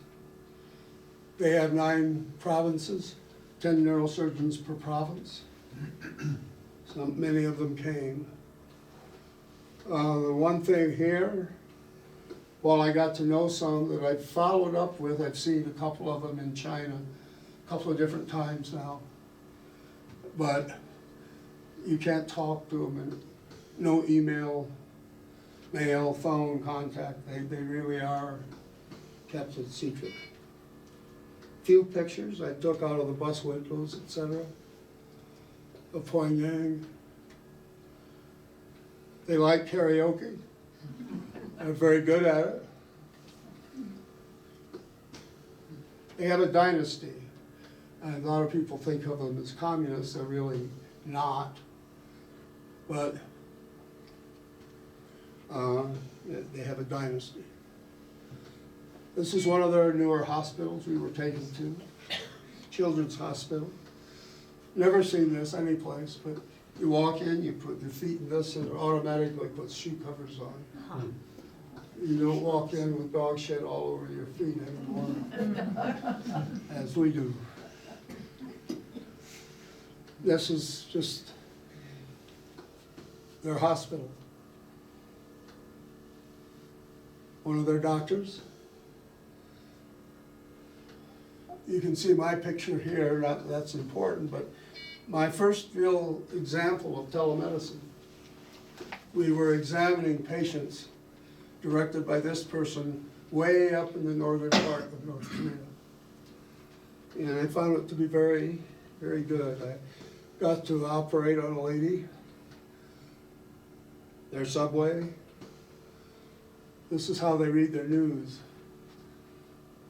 Speaker 2: They have 9 provinces, 10 neurosurgeons per province. So many of them came. The one thing here, while I got to know some that I've followed up with, I've seen a couple of them in China, a couple of different times now. But you can't talk to them, and no email, mail, phone contact. They really are kept a secret. Few pictures I took out of the bus windows, etc. of Pyongyang. They like karaoke. They're very good at it. They have a dynasty. And a lot of people think of them as communists. They're really not. But they have a dynasty. This is one of their newer hospitals we were taken to, Children's Hospital. Never seen this anyplace, but you walk in, you put your feet in this, and it automatically puts shoe covers on. You don't walk in with dog shit all over your feet anymore, as we do. This is just their hospital. One of their doctors. You can see my picture here, not that that's important, but my first real example of telemedicine. We were examining patients directed by this person way up in the northern part of North Korea. And I found it to be very, very good. I got to operate on a lady, their subway. This is how they read their news.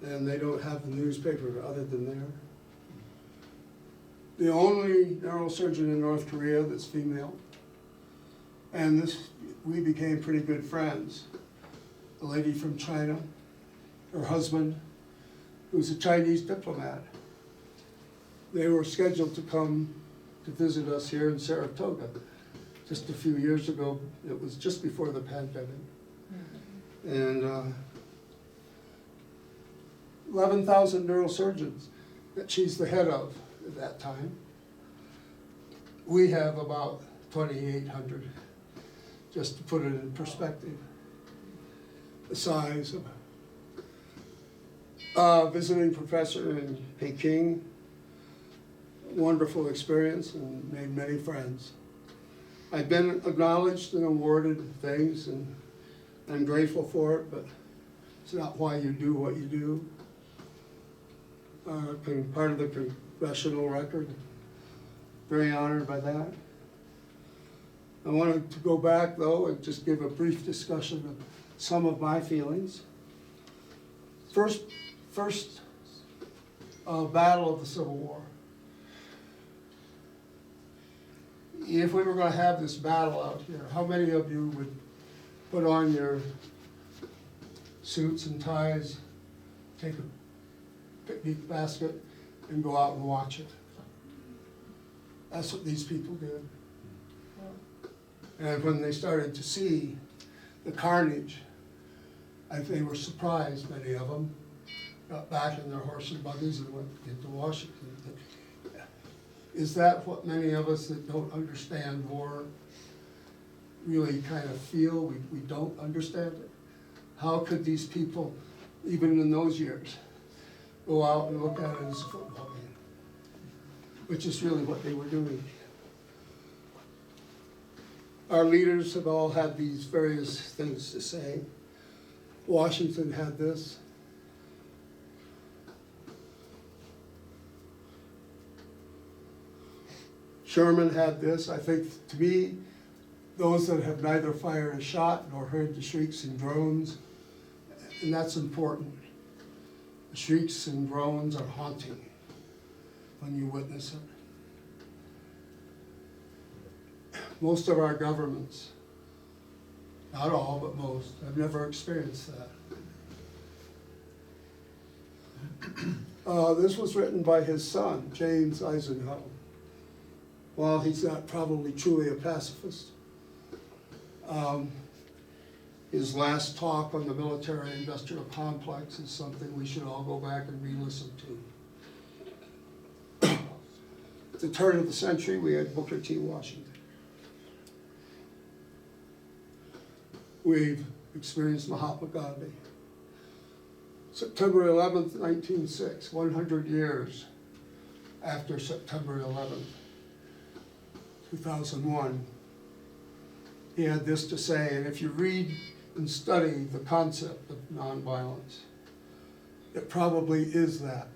Speaker 2: And they don't have the newspaper other than there. The only neurosurgeon in North Korea that's female. And we became pretty good friends. A lady from China, her husband, who's a Chinese diplomat. They were scheduled to come to visit us here in Saratoga just a few years ago. It was just before the pandemic. And 11,000 neurosurgeons that she's the head of at that time. We have about 2,800, just to put it in perspective. The size of visiting professor in Peking, wonderful experience and made many friends. I've been acknowledged and awarded things and I'm grateful for it, but it's not why you do what you do. Part of the congressional record, very honored by that. I wanted to go back though and just give a brief discussion of some of my feelings. First battle of the Civil War. If we were going to have this battle out here, how many of you would put on your suits and ties, take a picnic basket, and go out and watch it? That's what these people did. And when they started to see the carnage, they were surprised, many of them, got back in their horse and buggies and went into Washington. Is that what many of us that don't understand war really kind of feel? We don't understand it. How could these people, even in those years, go out and look at it as a football game? Which is really what they were doing. Our leaders have all had these various things to say. Washington had this. Sherman had this. I think, to me, those that have neither fired a shot nor heard the shrieks and groans, and that's important. The shrieks and groans are haunting when you witness it. Most of our governments, not all, but most, have never experienced that. This was written by his son, James Eisenhower. While he's not probably truly a pacifist, his last talk on the military-industrial complex is something we should all go back and re-listen to. At the turn of the century, we had Booker T. Washington. We've experienced Mahatma Gandhi. September 11th, 1906, 100 years after September 11th. 2001, he had this to say, and if you read and study the concept of nonviolence, it probably is that.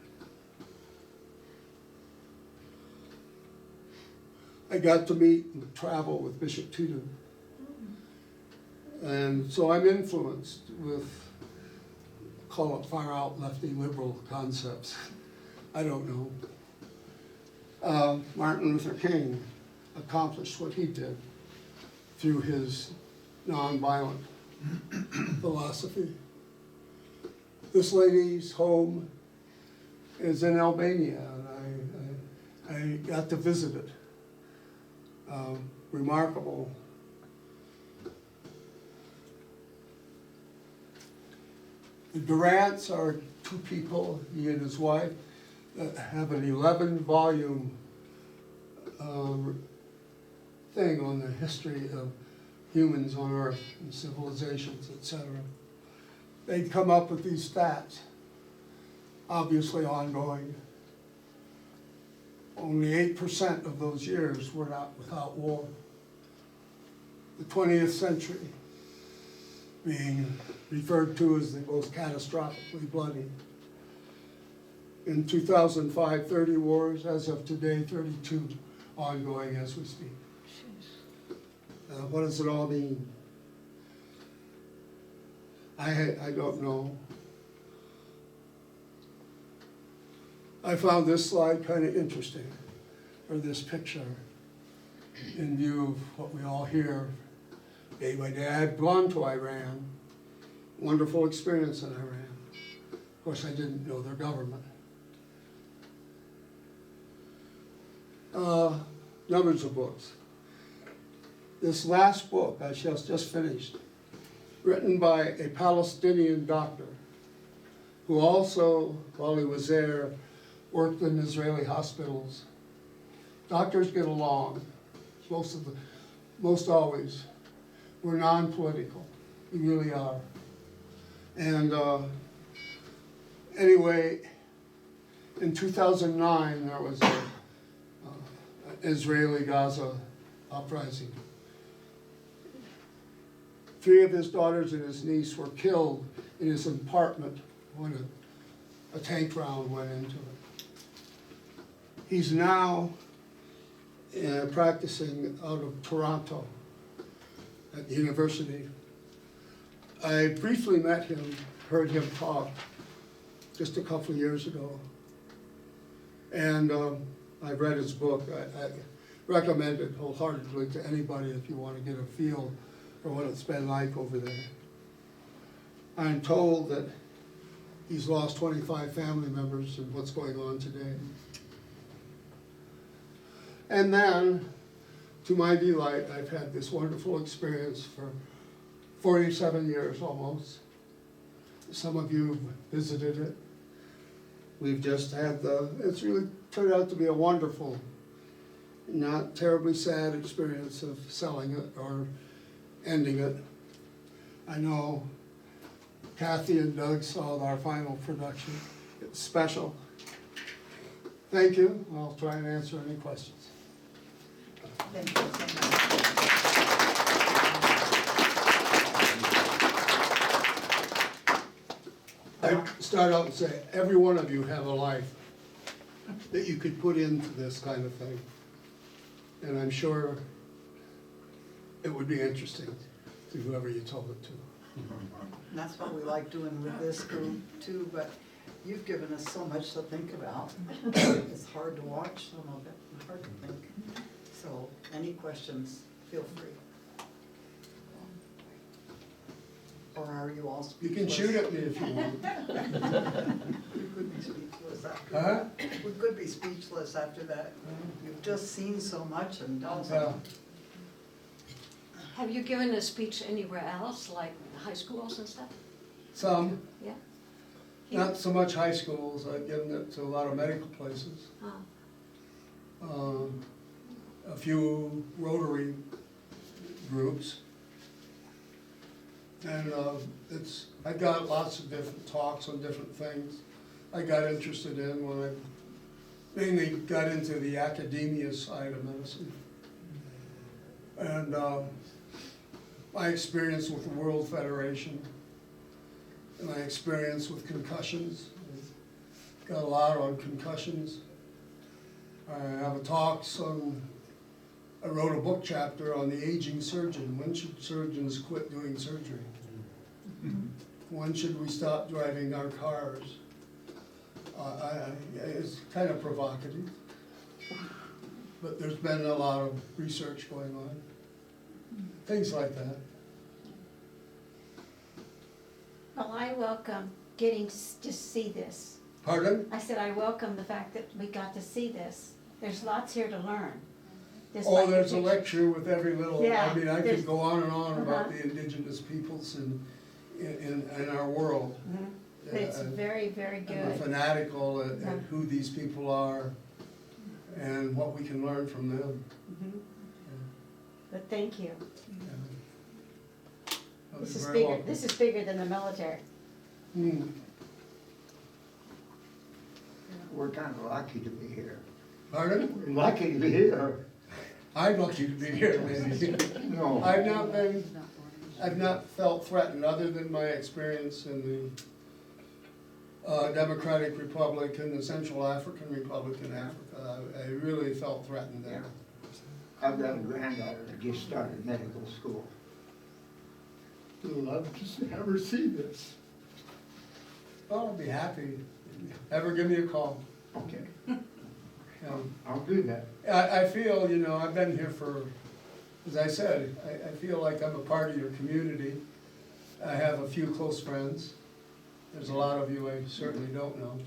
Speaker 2: I got to meet and travel with Bishop Tutu And so I'm influenced with, call it far out lefty liberal concepts. I don't know. Martin Luther King accomplished what he did through his nonviolent philosophy. This lady's home is in Albania, and I got to visit it. Remarkable. The Durants are two people, he and his wife, that have an 11-volume thing on the history of humans on Earth and civilizations, etc. They'd come up with these stats, obviously ongoing. Only 8% of those years were not without war. The 20th century being referred to as the most catastrophically bloody. In 2005, 30 wars, as of today, 32 ongoing as we speak. What does it all mean? I don't know. I found this slide kind of interesting, or this picture, in view of what we all hear day by day. I've gone to Iran, wonderful experience in Iran. Of course, I didn't know their government. Numbers of books. This last book I just finished, written by a Palestinian doctor who also, while he was there, worked in Israeli hospitals. Doctors get along, most always. We're non-political, we really are. And anyway, in 2009, there was an Israeli-Gaza uprising. 3 of his daughters and his niece were killed in his apartment when a tank round went into it. He's now practicing out of Toronto at the university. I briefly met him, heard him talk just a couple of years ago. And I read his book. I recommend it wholeheartedly to anybody if you want to get a feel for what it's been like over there. I'm told that he's lost 25 family members in what's going on today. And then, to my delight, I've had this wonderful experience for 47 years almost. Some of you have visited it. We've just had it's really turned out to be a wonderful, not terribly sad experience of selling it or ending it. I know Kathy and Doug saw our final production. It's special. Thank you. I'll try and answer any questions.
Speaker 1: Thank you so much.
Speaker 2: I start out and say, every one of you have a life that you could put into this kind of thing. And I'm sure it would be interesting to whoever you told it to.
Speaker 1: And that's what we like doing with this group too, but you've given us so much to think about. It's hard to watch some of it, and hard to think. So, any questions, feel free. Or are you all
Speaker 2: You
Speaker 1: speechless?
Speaker 2: can shoot at me if you want.
Speaker 1: We could be speechless after
Speaker 2: Huh?
Speaker 1: that. We could be speechless after that. You've just seen so much and done so
Speaker 2: Yeah.
Speaker 1: much.
Speaker 4: Have you given a speech anywhere else, like high schools and stuff?
Speaker 2: Some,
Speaker 4: Yeah?
Speaker 2: not so much high schools. I've given it to a lot of medical places.
Speaker 4: Oh.
Speaker 2: A few Rotary groups. And I got lots of different talks on different things I got interested in when I mainly got into the academia side of medicine. And my experience with the World Federation, and my experience with concussions. Got a lot on concussions. I have talks on I wrote a book chapter on the aging surgeon. When should surgeons quit doing surgery? When should we stop driving our cars? It's kind of provocative, but there's been a lot of research going on. Things like that.
Speaker 5: Well, I welcome getting to see this.
Speaker 2: Pardon?
Speaker 5: I said I welcome the fact that we got to see this. There's lots here to learn. Just
Speaker 2: Oh,
Speaker 5: like the
Speaker 2: there's a
Speaker 5: picture.
Speaker 2: lecture with every little,
Speaker 5: Yeah,
Speaker 2: I mean, I
Speaker 5: there's-
Speaker 2: could go on and on about
Speaker 5: Uh-huh.
Speaker 2: the indigenous peoples in our world.
Speaker 5: Mhm. But it's very, very
Speaker 2: And we're
Speaker 5: good.
Speaker 2: fanatical at
Speaker 5: Yeah.
Speaker 2: who these people are and what we can learn from them.
Speaker 5: Mhm. But thank you.
Speaker 2: Yeah. Oh,
Speaker 5: This
Speaker 2: you're
Speaker 5: is
Speaker 2: very
Speaker 5: bigger,
Speaker 2: welcome.
Speaker 5: this is bigger than the military.
Speaker 2: Hmm.
Speaker 6: We're kind of lucky to be here.
Speaker 2: Pardon?
Speaker 6: We're lucky to be here.
Speaker 2: I'm lucky to be here, maybe.
Speaker 6: No.
Speaker 2: I've not felt threatened, other than my experience in the Democratic Republic and the Central African Republic in Africa. I really felt threatened there.
Speaker 6: I've got a granddaughter that just started medical school. We'd love to have her see this.
Speaker 2: Well, I'd be happy. Ever give me a call.
Speaker 6: Okay,
Speaker 2: Um,
Speaker 6: I'll do that.
Speaker 2: I feel, you know, I've been here for, as I said, I feel like I'm a part of your community. I have a few close friends. There's a lot of you I certainly don't know.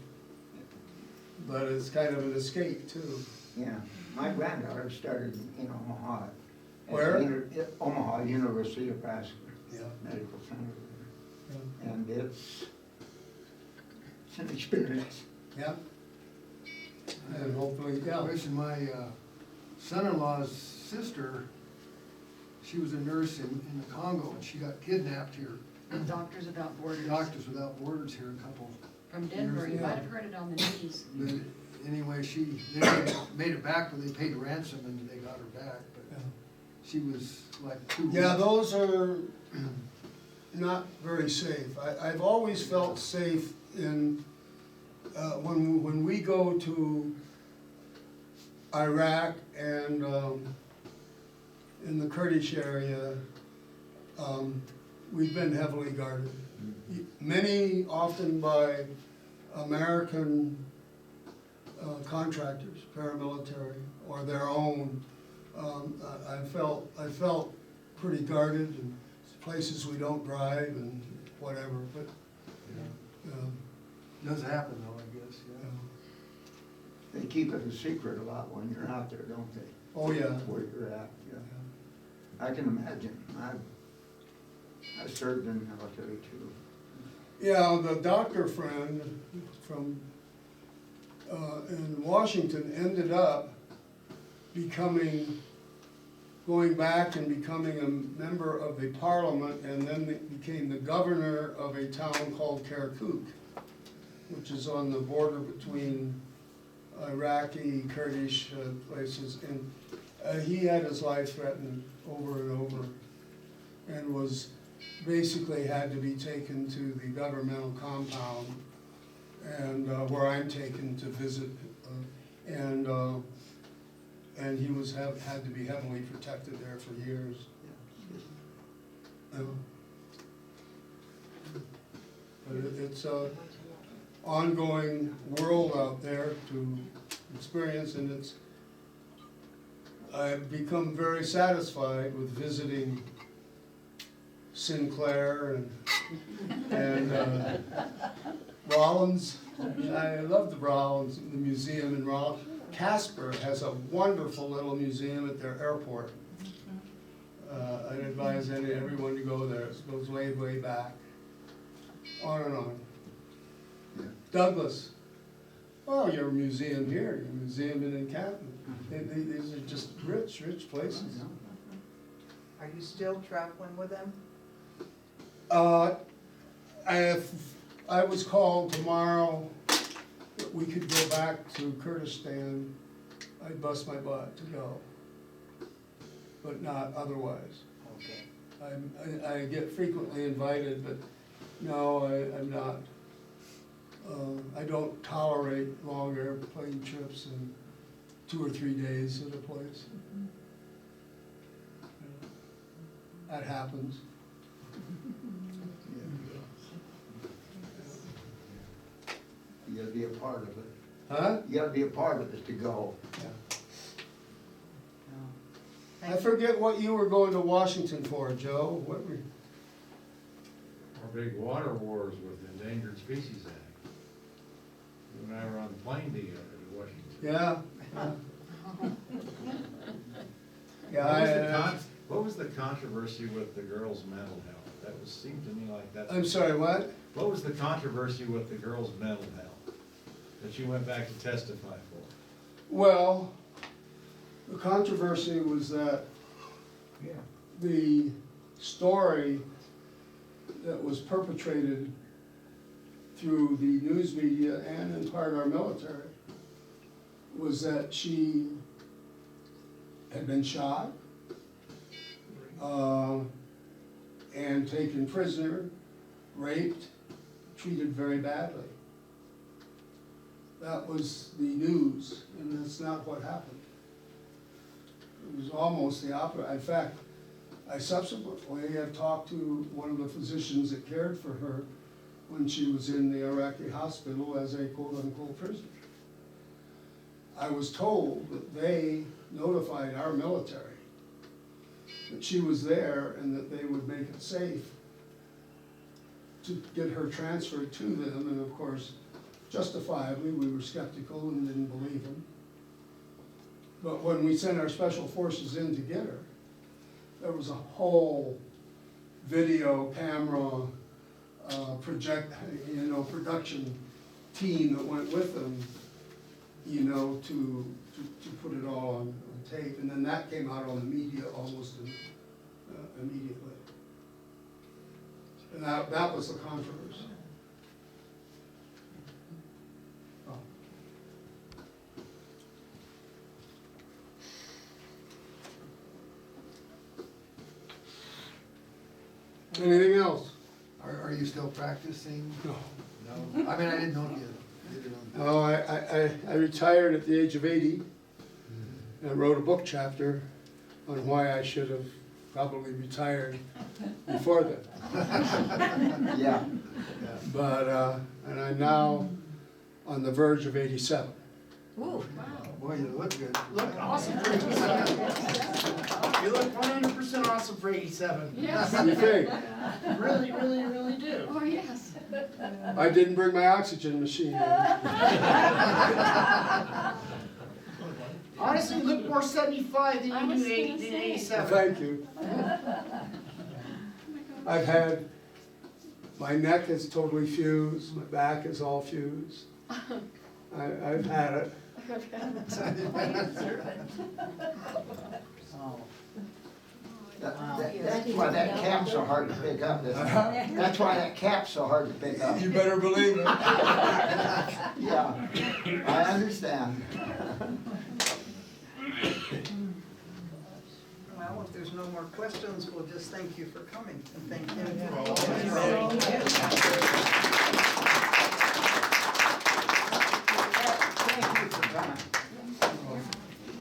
Speaker 2: But it's kind of an escape too.
Speaker 6: Yeah, my granddaughter started in Omaha. at
Speaker 2: Where?
Speaker 6: Omaha, University of Nebraska
Speaker 2: Yeah.
Speaker 6: Medical Center.
Speaker 2: Yeah.
Speaker 6: And it's an experience.
Speaker 2: Yeah. And hopefully, yeah.
Speaker 7: Listen, my son-in-law's sister, she was a nurse in the Congo, and she got kidnapped here.
Speaker 3: Doctors Without Borders.
Speaker 7: Doctors Without Borders here a couple.
Speaker 3: From Denver, you
Speaker 7: Yeah.
Speaker 3: might have heard it on the news.
Speaker 7: But anyway, they made it back, but they paid ransom and they got her back, but she was like 2 weeks.
Speaker 2: Yeah, those are not very safe. I've always felt safe in, when we go to Iraq and in the Kurdish area, we've been heavily guarded. Many, often by American contractors, paramilitary, or their own. I felt pretty guarded, and places we don't drive and whatever, but,
Speaker 7: Does happen though, I guess, yeah.
Speaker 6: They keep it a secret a lot when you're out there, don't they?
Speaker 2: oh, yeah.
Speaker 6: Where you're at, yeah. I can imagine. I served in the military too.
Speaker 2: Yeah, the doctor friend from, in Washington ended up going back and becoming a member of the parliament, and then became the governor of a town called Kirkuk, which is on the border between Iraqi, Kurdish places, and he had his life threatened over and over, and was basically had to be taken to the governmental compound, and where I'm taken to visit, and he had to be heavily protected there for years. But it's a ongoing world out there to experience, and I've become very satisfied with visiting Sinclair and Rollins. I love the Rollins, the museum in Rollins. Casper has a wonderful little museum at their airport. I'd advise everyone to go there. It goes way, way back. On and on. Douglas. Oh, your museum here, your museum in Encampment. These are just rich, rich places.
Speaker 1: Are you still traveling with them?
Speaker 2: I was called tomorrow that we could go back to Kurdistan. I'd bust my butt to go, but not otherwise.
Speaker 6: Okay.
Speaker 2: I get frequently invited, but no, I'm not. I don't tolerate long airplane trips and 2 or 3 days at a place. that happens.
Speaker 6: You gotta be a part of it.
Speaker 2: Huh?
Speaker 6: You gotta be a part of it to go.
Speaker 2: I forget what you were going to Washington for, Joe. What were,
Speaker 8: Our big water wars with the Endangered Species Act. You and I were on the plane together to Washington.
Speaker 2: yeah. Yeah,
Speaker 8: What was the controversy with the girls' mental health? That was, seemed to me like that's.
Speaker 2: I'm sorry, what?
Speaker 8: What was the controversy with the girls' mental health that you went back to testify for?
Speaker 2: Well, the controversy was that the story that was perpetrated through the news media and in part our military was that she had been shot and taken prisoner, raped, treated very badly. That was the news, and that's not what happened. It was almost the opposite. In fact, I subsequently have talked to one of the physicians that cared for her when she was in the Iraqi hospital as a quote-unquote prisoner. I was told that they notified our military that she was there and that they would make it safe to get her transferred to them, and of course, justifiably, we were skeptical and didn't believe them. But when we sent our special forces in to get her, there was a whole video camera production team that went with them, to put it all on tape, and then that came out on the media almost immediately. And that was the controversy. Oh. Anything else?
Speaker 7: Are you still practicing?
Speaker 2: No.
Speaker 7: No, I mean, I didn't know if you did it on.
Speaker 2: No, I retired at the age of 80. I wrote a book chapter on why I should have probably retired before then.
Speaker 6: Yeah.
Speaker 2: But, and I'm now on the verge of 87.
Speaker 4: Ooh,
Speaker 7: Boy, you look good.
Speaker 9: Look awesome for 87. You look 100% awesome for 87.
Speaker 3: Yes.
Speaker 2: You think?
Speaker 9: Really, really, really do.
Speaker 3: Oh, yes.
Speaker 2: I didn't bring my oxygen machine in.
Speaker 9: Honestly, you look more 75 than
Speaker 3: I
Speaker 9: you
Speaker 3: was
Speaker 9: do
Speaker 3: gonna say.
Speaker 9: 87.
Speaker 2: Thank you. I've had, my neck is totally fused, my back is all fused. I've had it.
Speaker 1: Oh,
Speaker 6: That's why that cap's so hard to pick up, isn't it? That's why that cap's so hard to pick up.
Speaker 2: You better believe it.
Speaker 6: Yeah, I understand.
Speaker 1: well, if there's no more questions, we'll just thank you for coming, and thank him for all his work.